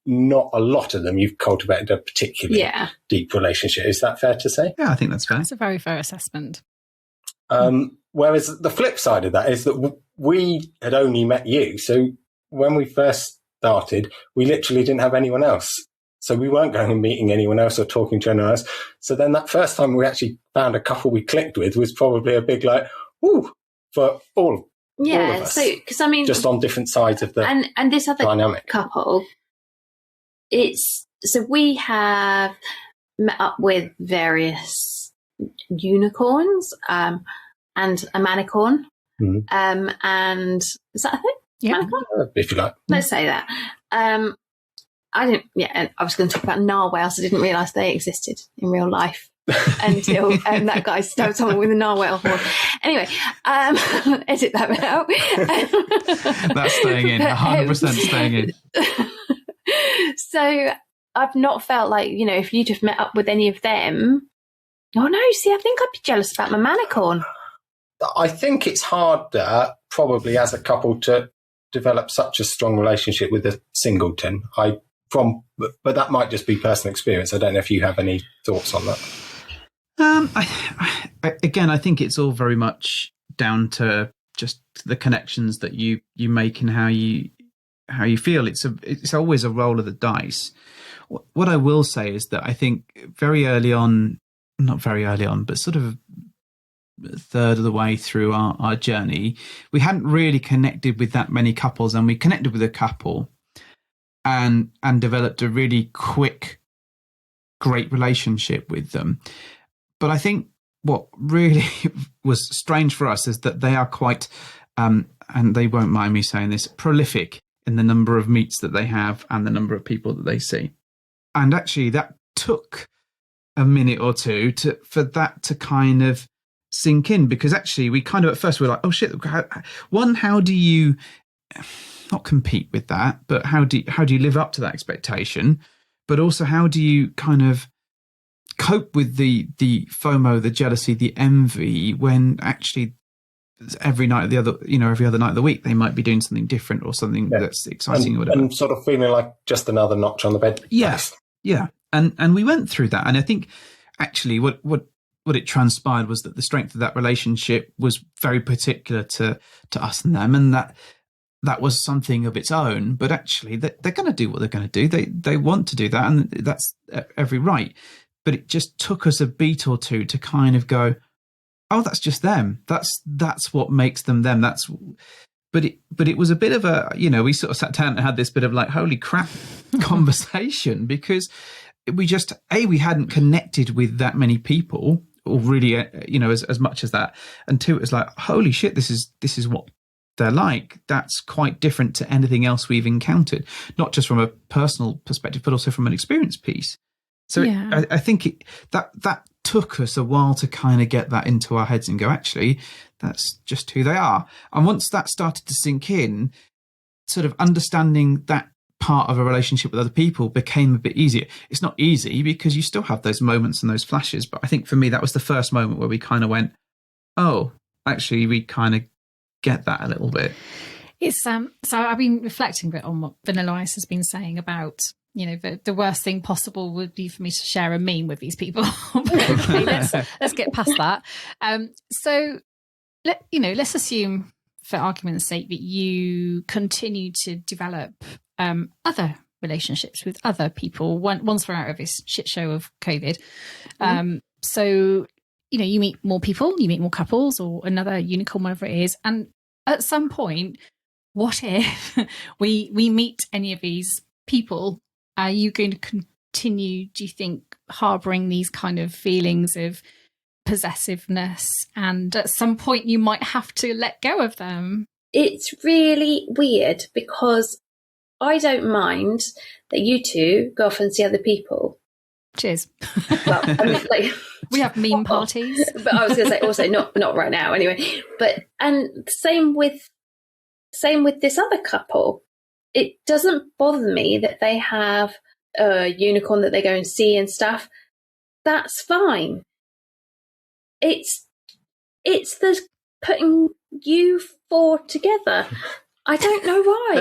not a lot of them you've cultivated a particularly deep relationship. Is that fair to say? Yeah, I think that's fair. That's a very fair assessment. Whereas the flip side of that is that we had only met you. So when we first started, we literally didn't have anyone else. So we weren't going and meeting anyone else or talking to anyone else. So then that first time we actually found a couple we clicked with was probably a big ooh, for all of us. So, because I mean, just on different sides of the and this other dynamic couple, so we have met up with various unicorns, and a manicorn, and is that a thing? Yeah, manicorn? If you like. Let's say that. I was going to talk about narwhals. I didn't realise they existed in real life until that guy stabbed someone with a narwhal horn. Anyway, edit that bit out. That's staying in, 100% staying in. So I've not felt like, if you just met up with any of them. Oh no, see, I think I'd be jealous about my manicorn. I think it's harder, probably as a couple, to develop such a strong relationship with a singleton. But that might just be personal experience. I don't know if you have any thoughts on that. I think it's all very much down to just the connections that you make and how you feel. It's always a roll of the dice. What I will say is that I think very early on, not very early on, but sort of a third of the way through our journey, we hadn't really connected with that many couples, and we connected with a couple and developed a really quick, great relationship with them. But I think what really was strange for us is that they are quite, and they won't mind me saying this, prolific in the number of meets that they have and the number of people that they see. And actually that took a minute or two for that to kind of sink in, because actually we kind of at first were like, oh shit, how do you not compete with that, but how do you live up to that expectation, but also how do you kind of cope with the FOMO, the jealousy, the envy, when actually every other night of the week they might be doing something different or something that's exciting or whatever, and sort of feeling like just another notch on the bed. Yes, yeah. And we went through that, and I think actually what it transpired was that the strength of that relationship was very particular to us and them, and that was something of its own. But actually, they're going to do what they're going to do. They want to do that, and that's every right. But it just took us a beat or two to kind of go, oh, that's just them. That's what makes them them. But it was a bit of a, we sort of sat down and had this bit of like, holy crap conversation, because we hadn't connected with that many people, or really, as much as that. And two, it was like, holy shit, this is what they're like. That's quite different to anything else we've encountered, not just from a personal perspective, but also from an experience piece. So I think that took us a while to kind of get that into our heads and go, actually, that's just who they are. And once that started to sink in, sort of understanding that part of a relationship with other people became a bit easier. It's not easy because you still have those moments and those flashes. But I think for me, that was the first moment where we kind of went, oh, actually, we kind of get that a little bit. It's so I've been reflecting a bit on what Vanilla Ice has been saying about, the worst thing possible would be for me to share a meme with these people. But okay, let's get past that. So let's assume, for argument's sake, that you continue to develop other relationships with other people once we're out of this shit show of COVID. So you meet more people, you meet more couples, or another unicorn, whatever it is, and at some point, what if we meet any of these people? Are you going to continue, do you think, harboring these kind of feelings of possessiveness? And at some point you might have to let go of them. It's really weird because I don't mind that you two go off and see other people. Cheers. Well, I mean, like, we have meme parties. But I was going to say also not right now anyway. But and same with this other couple. It doesn't bother me that they have a unicorn that they go and see and stuff. That's fine. It's the putting you four together. I don't know why.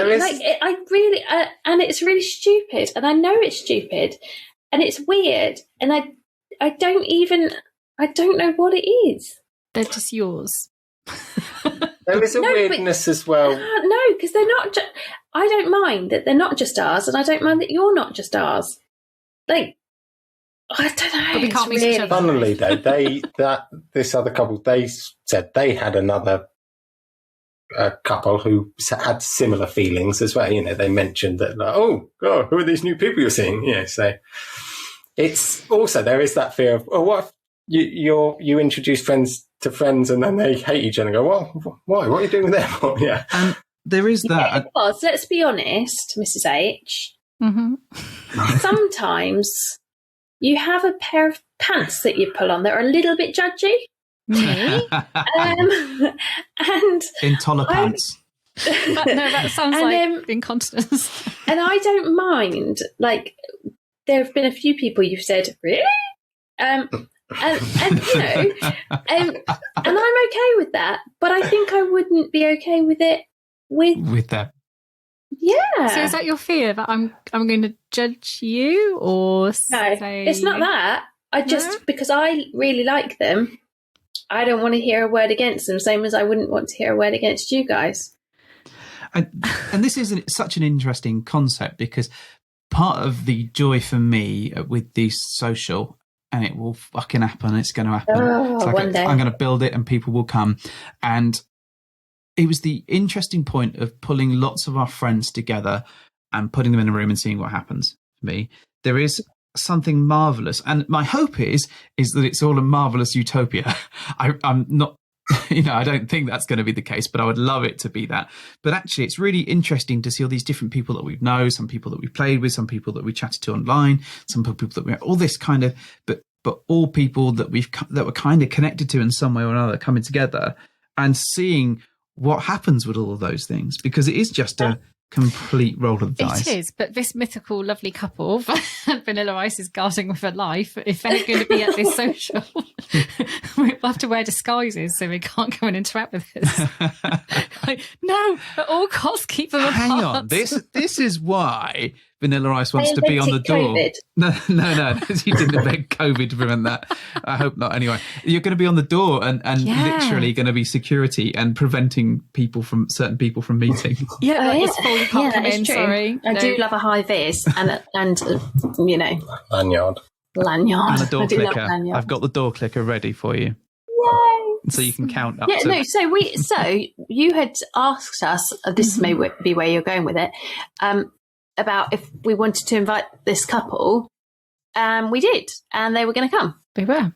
I really, and it's really stupid, and I know it's stupid, and it's weird, and I don't know what it is. They're just yours. There is a weirdness as well. No, because they're not. I don't mind that they're not just ours, and I don't mind that you're not just ours. Like, I don't know. But we can't meet each other. Funnily though, this other couple, they said they had another couple who had similar feelings as well. You know, they mentioned that, like, oh God, who are these new people you're seeing? Yeah, so it's also, there is that fear of, oh, what if you introduce friends to friends and then they hate each other and go, well, why? What are you doing with them? Yeah. And there is that. Yeah, because let's be honest, Mrs. H. Mm-hmm. Sometimes you have a pair of pants that you pull on that are a little bit judgy. Me? And Intolerance. That sounds like incontinence. And I don't mind. Like, there have been a few people you've said, really? And you know, and I'm okay with that. But I think I wouldn't be okay with it with them. Yeah. So is that your fear that I'm going to judge you, or no? say... It's not that. I just because I really like them, I don't want to hear a word against them. Same as I wouldn't want to hear a word against you guys. And this is such an interesting concept, because part of the joy for me with these social, and it will fucking happen, it's going to happen. Oh, one day. I'm going to build it and people will come. And it was the interesting point of pulling lots of our friends together and putting them in a room and seeing what happens for me. There is something marvelous. And my hope is that it's all a marvelous utopia. I'm not, I don't think that's going to be the case, but I would love it to be that. But actually, it's really interesting to see all these different people that we know, some people that we played with, some people that we chatted to online, some people that we all this kind of, but all people that that we're kind of connected to in some way or another coming together and seeing what happens with all of those things, because it is just a complete roll of the dice. It is, but this mythical, lovely couple, Vanilla Ice is guarding with her life. If they're going to be at this social, we'll have to wear disguises so we can't go and interact with us. Like, no, at all costs, keep them apart. Hang on, this is why Vanilla Ice wants to be on the door. COVID. No, you didn't invent COVID to prevent that. I hope not. Anyway, you're going to be on the door and literally going to be security and preventing certain people from meeting. Yeah, it's full. You can't come in. True. Sorry, I do love a high vis and lanyard and a door I do love clicker. lanyards. I've got the door clicker ready for you. Yay! So you can count up. Yeah, no. So you had asked us. This may be where you're going with it. About if we wanted to invite this couple, we did, and they were going to come. They were,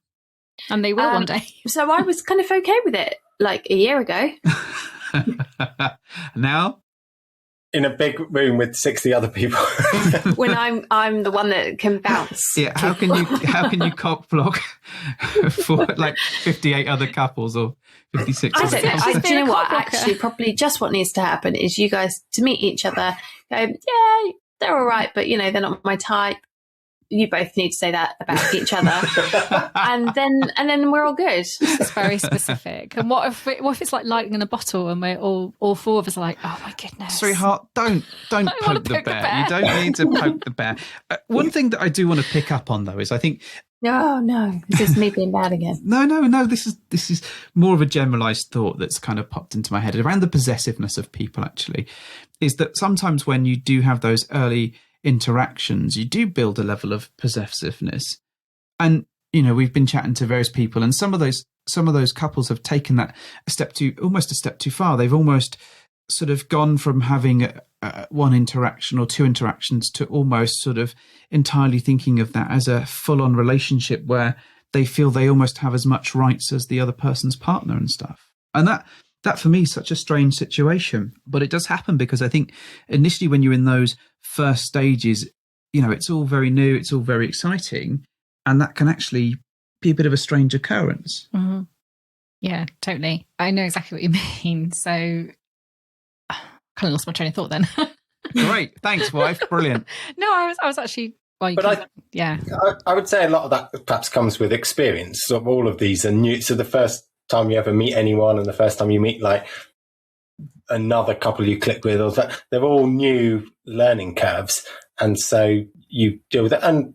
and they will one day. So I was kind of okay with it, like a year ago. Now, in a big room with 60 other people. When I'm the one that can bounce. yeah. How can you cock block for like 58 other couples or 56? I other don't know. couples? Do you know what? cockblocker. Actually, probably just what needs to happen is you guys to meet each other. Go, yeah, they're all right, but they're not my type. You both need to say that about each other, and then we're all good. It's very specific. And what if it's like lightning in a bottle, and we're all four of us are like, oh my goodness, Sweetheart, don't poke the bear. You don't need to poke the bear. One thing that I do want to pick up on, though, is I think. No, this is me being bad again. No. This is more of a generalised thought that's kind of popped into my head around the possessiveness of people. Actually, is that sometimes when you do have those early interactions, you do build a level of possessiveness, and we've been chatting to various people, and some of those couples have taken that almost a step too far. They've almost sort of gone from having one interaction or two interactions to almost sort of entirely thinking of that as a full-on relationship where they feel they almost have as much rights as the other person's partner and stuff. And that for me is such a strange situation, but it does happen because I think initially when you're in those first stages, it's all very new, it's all very exciting, and that can actually be a bit of a strange occurrence. Mm-hmm. Yeah, totally. I know exactly what you mean. So I kind of lost my train of thought then. Great. Thanks, wife. Brilliant. No, I was actually... But I would say a lot of that perhaps comes with experience. So all of these are new. So the first time you ever meet anyone and the first time you meet like another couple you click with, they're all new learning curves. And so you deal with it. And,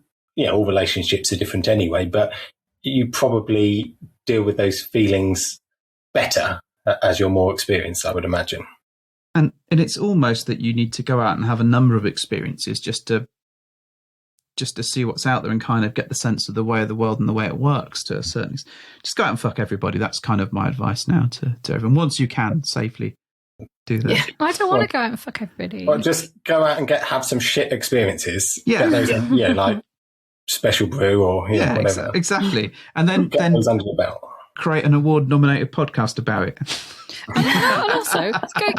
all relationships are different anyway, but you probably deal with those feelings better as you're more experienced, I would imagine. And it's almost that you need to go out and have a number of experiences just to see what's out there and kind of get the sense of the way of the world and the way it works to a certain extent. Just go out and fuck everybody. That's kind of my advice now to everyone. Once you can safely do that. Yeah. I don't want to go out and fuck everybody. Well, just go out and have some shit experiences. Yeah. Get those, like special brew or whatever. Exactly. And then those under your belt. Create an award-nominated podcast about it. And also,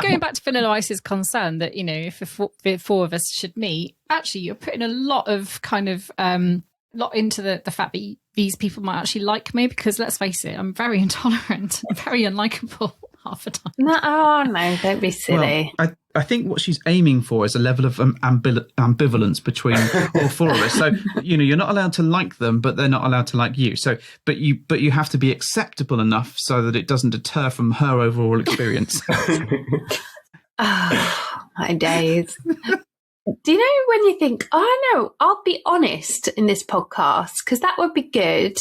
going back to Vanilla Ice's concern that, if the four of us should meet, actually you're putting a lot of kind of lot into the fact that these people might actually like me, because let's face it, I'm very intolerant and very unlikable half the time. No, don't be silly. Well, I think what she's aiming for is a level of ambivalence between all four of us. So, you're not allowed to like them, but they're not allowed to like you. So, but you have to be acceptable enough so that it doesn't deter from her overall experience. Oh, my days. Do you know when you think, no, I'll be honest in this podcast because that would be good.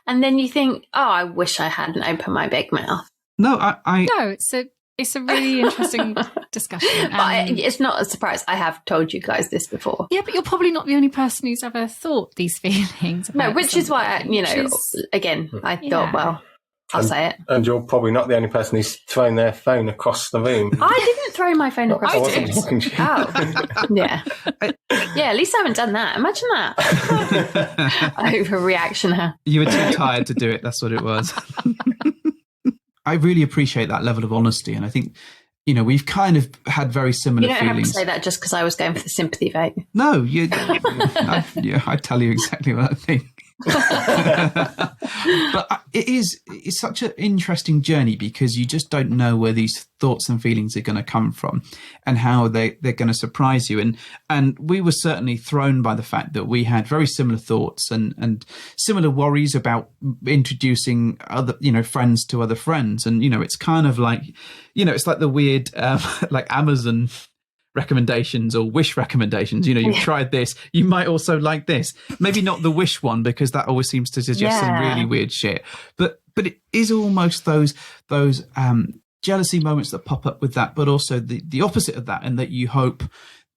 And then you think, I wish I hadn't opened my big mouth. No, No, it's a really interesting discussion. But it's not a surprise. I have told you guys this before. Yeah, but you're probably not the only person who's ever thought these feelings. No, which is why, again, I thought, well, I'll say it. And you're probably not the only person who's thrown their phone across the room. I didn't throw my phone across the room. Oh, yeah. Yeah, at least I haven't done that. Imagine that. Overreaction. Huh? You were too tired to do it. That's what it was. I really appreciate that level of honesty. And I think, we've kind of had very similar feelings. You don't have to say that just because I was going for the sympathy vote. No, I tell you exactly what I think. But it's such an interesting journey because you just don't know where these thoughts and feelings are going to come from and how they're going to surprise you. And we were certainly thrown by the fact that we had very similar thoughts and similar worries about introducing other, friends to other friends. And, it's kind of like, it's like the weird, like Amazon recommendations or Wish recommendations. You've tried this, you might also like this. Maybe not the Wish one because that always seems to suggest some really weird shit. But it is almost those jealousy moments that pop up with that, but also the opposite of that, and that you hope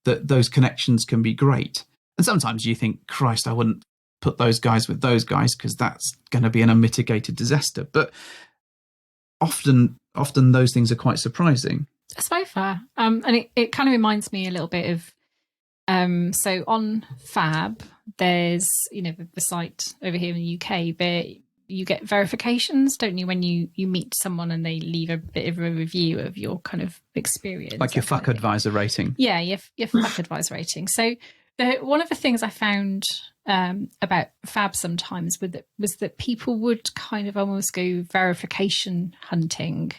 that those connections can be great. And sometimes you think, Christ, I wouldn't put those guys with those guys because that's going to be an unmitigated disaster. But often those things are quite surprising. That's very fair. And it kind of reminds me a little bit of, so on Fab, there's, the site over here in the UK, but you get verifications, don't you, when you meet someone and they leave a bit of a review of your kind of experience. Like your fuck advisor rating. Yeah, your fuck advisor rating. So one of the things I found about Fab sometimes was that people would kind of almost go verification hunting.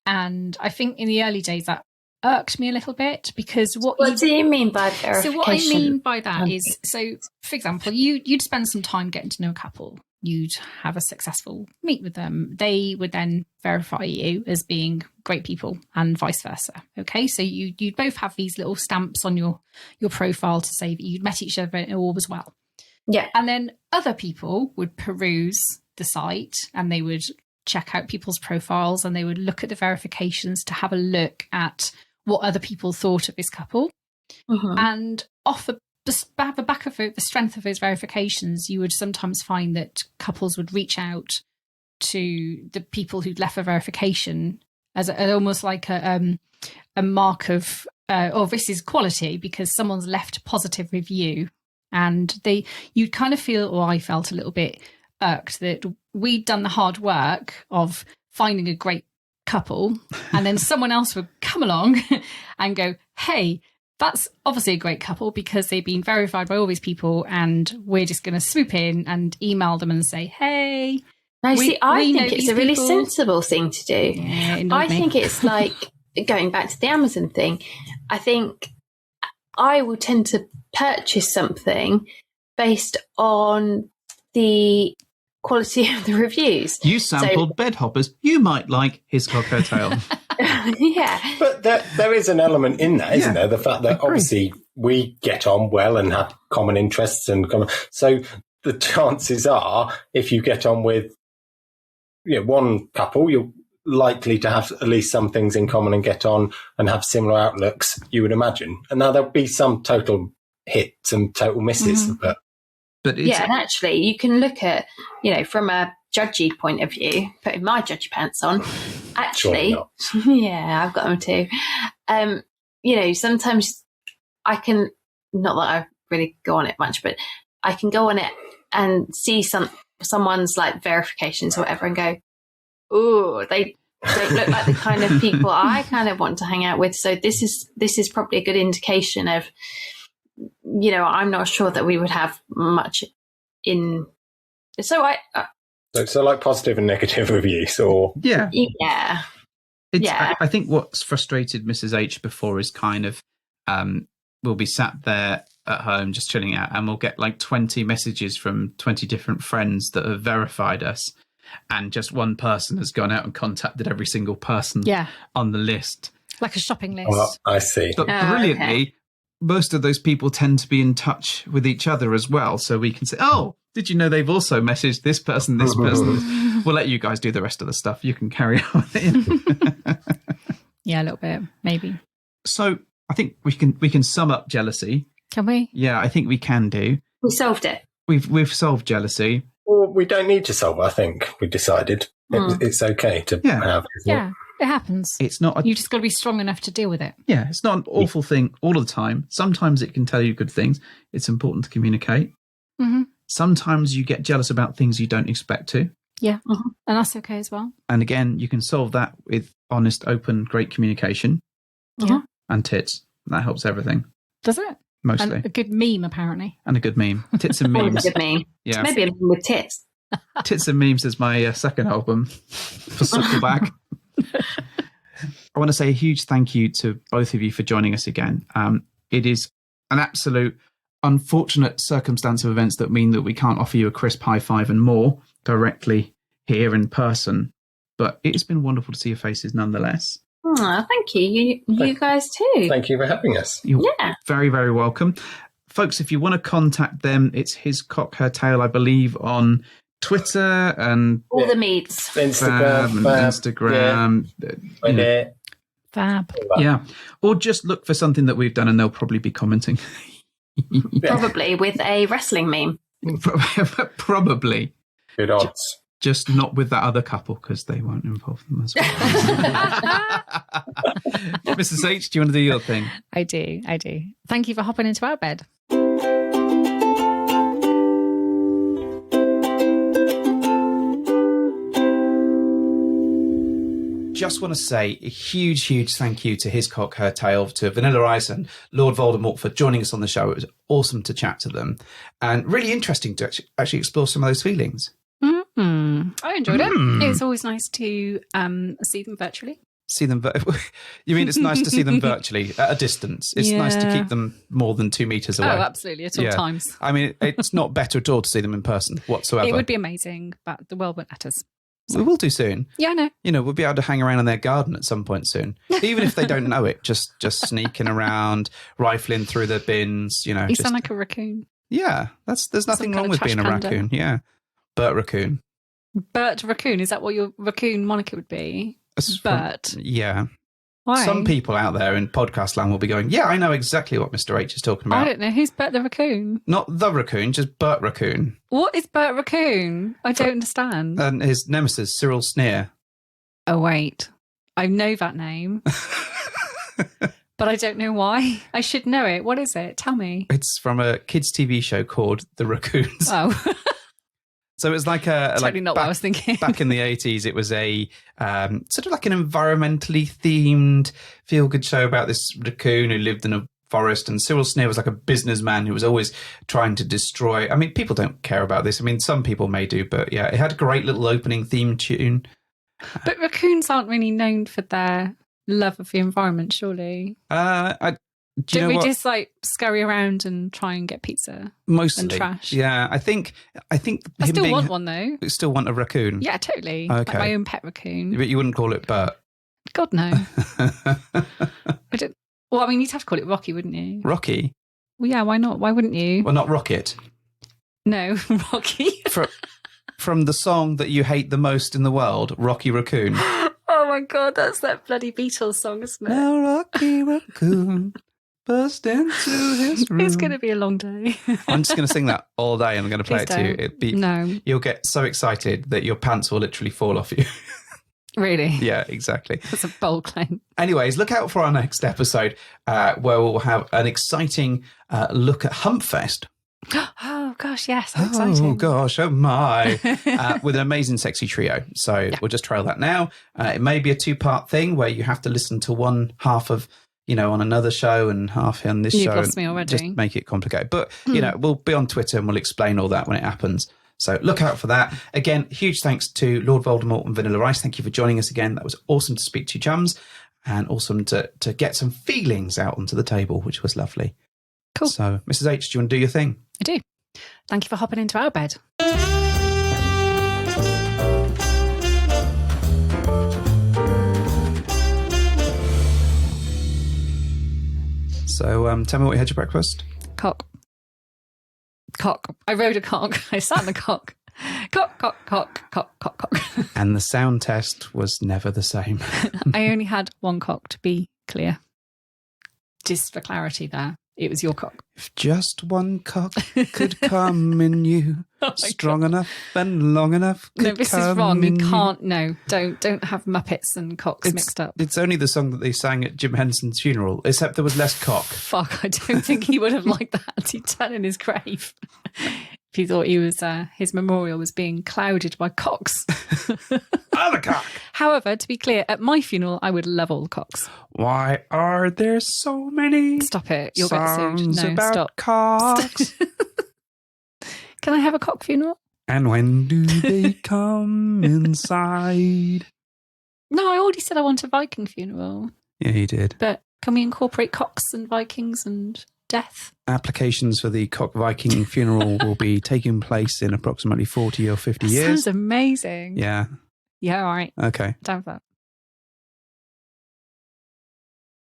And I think in the early days that irked me a little bit because what do you mean by verification? So what I mean by that is, so for example, you'd spend some time getting to know a couple. You'd have a successful meet with them. They would then verify you as being great people and vice versa. Okay, so you'd both have these little stamps on your profile to say that you'd met each other and all was well. Yeah. And then other people would peruse the site and they would check out people's profiles and they would look at the verifications to have a look at what other people thought of this couple. Mm-hmm. And off the have the back of the strength of those verifications, you would sometimes find that couples would reach out to the people who'd left a verification as almost like a mark of, this is quality because someone's left a positive review. And you'd kind of feel, or I felt a little bit irked that we'd done the hard work of finding a great couple, and then someone else would come along and go, hey, that's obviously a great couple because they've been verified by all these people, and we're just going to swoop in and email them and say, hey. I think it's a really sensible thing to do. Yeah, I think it's like going back to the Amazon thing. I think I will tend to purchase something based on the quality of the reviews. You sampled bed hoppers. You might like HisCockHerTail. Yeah. But there is an element in that, isn't there? The fact that obviously we get on well and have common interests so the chances are, if you get on with one couple, you're likely to have at least some things in common and get on and have similar outlooks, you would imagine. And now there'll be some total hits and total misses, but and actually you can look at, from a judgy point of view, putting my judgy pants on, actually, yeah, I've got them too. Sometimes I can, not that I really go on it much, but I can go on it and see someone's like verifications or whatever and go, ooh, they don't look like the kind of people I kind of want to hang out with. So this is probably a good indication of, I'm not sure that we would have much in. So So like positive and negative reviews, or yeah. I think what's frustrated Mrs. H before is kind of we'll be sat there at home just chilling out, and we'll get like 20 messages from 20 different friends that have verified us, and just one person has gone out and contacted every single person on the list, like a shopping list. Oh, I see. But brilliantly, most of those people tend to be in touch with each other as well, so we can say, oh, did you know they've also messaged this person, this person? We'll let you guys do the rest of the stuff. You can carry on with it. Yeah, a little bit, maybe. So I think we can sum up jealousy. Can we? Yeah, I think we can do. We solved it. We've solved jealousy. Well, we don't need to solve it, I think. We decided it's okay to have. Yeah, it happens. It's not. You just got to be strong enough to deal with it. Yeah, it's not an awful thing all of the time. Sometimes it can tell you good things. It's important to communicate. Mm-hmm. Sometimes you get jealous about things you don't expect to. Yeah, and that's okay as well. And again, you can solve that with honest, open, great communication. Yeah. And tits. That helps everything. Does it? Mostly. And a good meme, apparently. And a good meme. Tits and memes. A good meme. Yeah. Maybe a meme with tits. Tits and Memes is my second album for Suckleback. I want to say a huge thank you to both of you for joining us again. It is an absolute unfortunate circumstance of events that mean that we can't offer you a crisp high five and more directly here in person. But it's been wonderful to see your faces nonetheless. Oh, thank you. You guys too. Thank you for having us. You're very, very welcome. Folks, if you want to contact them, it's HisCockHerTail, I believe, on Twitter and all the meets. Instagram. Fab. Yeah. Or just look for something that we've done and they'll probably be commenting. Probably with a wrestling meme. Probably. Good odds. Just not with that other couple because they won't involve them as well. Mrs. H, do you want to do your thing? I do. Thank you for hopping into our bed. Just want to say a huge, huge thank you to HisCockHerTail, to Vanilla Ice and Lord Voldemort for joining us on the show. It was awesome to chat to them and really interesting to actually explore some of those feelings. I enjoyed it. It's always nice to see them virtually. See them? You mean it's nice to see them virtually at a distance? It's nice to keep them more than 2 meters away. Oh, absolutely, at all times. I mean, it's not better at all to see them in person whatsoever. It would be amazing, but the world won't let us. So. We will do soon. Yeah, I know. We'll be able to hang around in their garden at some point soon. Even if they don't know it, just sneaking around, rifling through the bins, You sound like a raccoon. Yeah, there's nothing wrong with being a raccoon. Yeah. Bert Raccoon. Bert Raccoon, is that what your raccoon moniker would be? Bert. Yeah. Why? Some people out there in podcast land will be going, yeah, I know exactly what Mr. H is talking about. I don't know. Who's Bert the Raccoon? Not the raccoon, just Bert Raccoon. What is Bert Raccoon? I don't understand. And his nemesis, Cyril Sneer. Oh, wait. I know that name, but I don't know why. I should know it. What is it? Tell me. It's from a kids' TV show called The Raccoons. Oh. So it was like a... Totally not what I was thinking. Back in the 80s, it was a sort of like an environmentally themed feel-good show about this raccoon who lived in a forest, and Cyril Sneer was like a businessman who was always trying to destroy... I mean, people don't care about this. I mean, some people may do, but yeah, it had a great little opening theme tune. But raccoons aren't really known for their love of the environment, surely. Do we just like scurry around and try and get pizza? Mostly. And trash. Yeah, I think I still want one though. You still want a raccoon? Yeah, totally. Okay. Like my own pet raccoon. But you wouldn't call it Bert? God, no. Well, I mean, you'd have to call it Rocky, wouldn't you? Rocky? Well, yeah, why not? Why wouldn't you? Well, not Rocket. No, Rocky. From the song that you hate the most in the world, Rocky Raccoon. Oh my God, that's that bloody Beatles song, isn't it? Now Rocky Raccoon burst into his room. It's going to be a long day. I'm just going to sing that all day and I'm going to play Please it to you. No. You'll get so excited that your pants will literally fall off you. Really? Yeah, exactly. That's a bold claim. Anyways, look out for our next episode where we'll have an exciting look at Humpfest. Oh, gosh, yes. How exciting. Oh, gosh, oh my. With an amazing sexy trio. So we'll just trail that now. It may be a 2-part thing where you have to listen to one half of, on another show and half on this show. You've lost me already. Just make it complicated. But, we'll be on Twitter and we'll explain all that when it happens. So look out for that. Again, huge thanks to Lord Voldemort and Vanilla Ice. Thank you for joining us again. That was awesome to speak to you, chums, and awesome to get some feelings out onto the table, which was lovely. Cool. So, Mrs. H, do you want to do your thing? I do. Thank you for hopping into our bed. So, tell me what you had for breakfast. Cock. I rode a cock. I sat in the cock. Cock, cock, cock, cock, cock, cock. And the sound test was never the same. I only had one cock, to be clear. Just for clarity there. It was your cock. If just one cock could come in you, strong enough and long enough. No, this is wrong. You can't. No, don't have Muppets and cocks mixed up. It's only the song that they sang at Jim Henson's funeral, except there was less cock. Fuck, I don't think he would have liked that. He'd turn in his grave if he thought he was his memorial was being clouded by cocks. Other cock. However, to be clear, at my funeral, I would love all the cocks. Why are there so many? Stop it! You'll get sued. No, about stop. Cocks. Can I have a cock funeral? And when do they come inside? No, I already said I want a Viking funeral. Yeah, you did. But can we incorporate cocks and Vikings and death? Applications for the Cock Viking funeral will be taking place in approximately 40 or 50 years. Sounds amazing. Yeah. Yeah, all right. Okay. Down for that.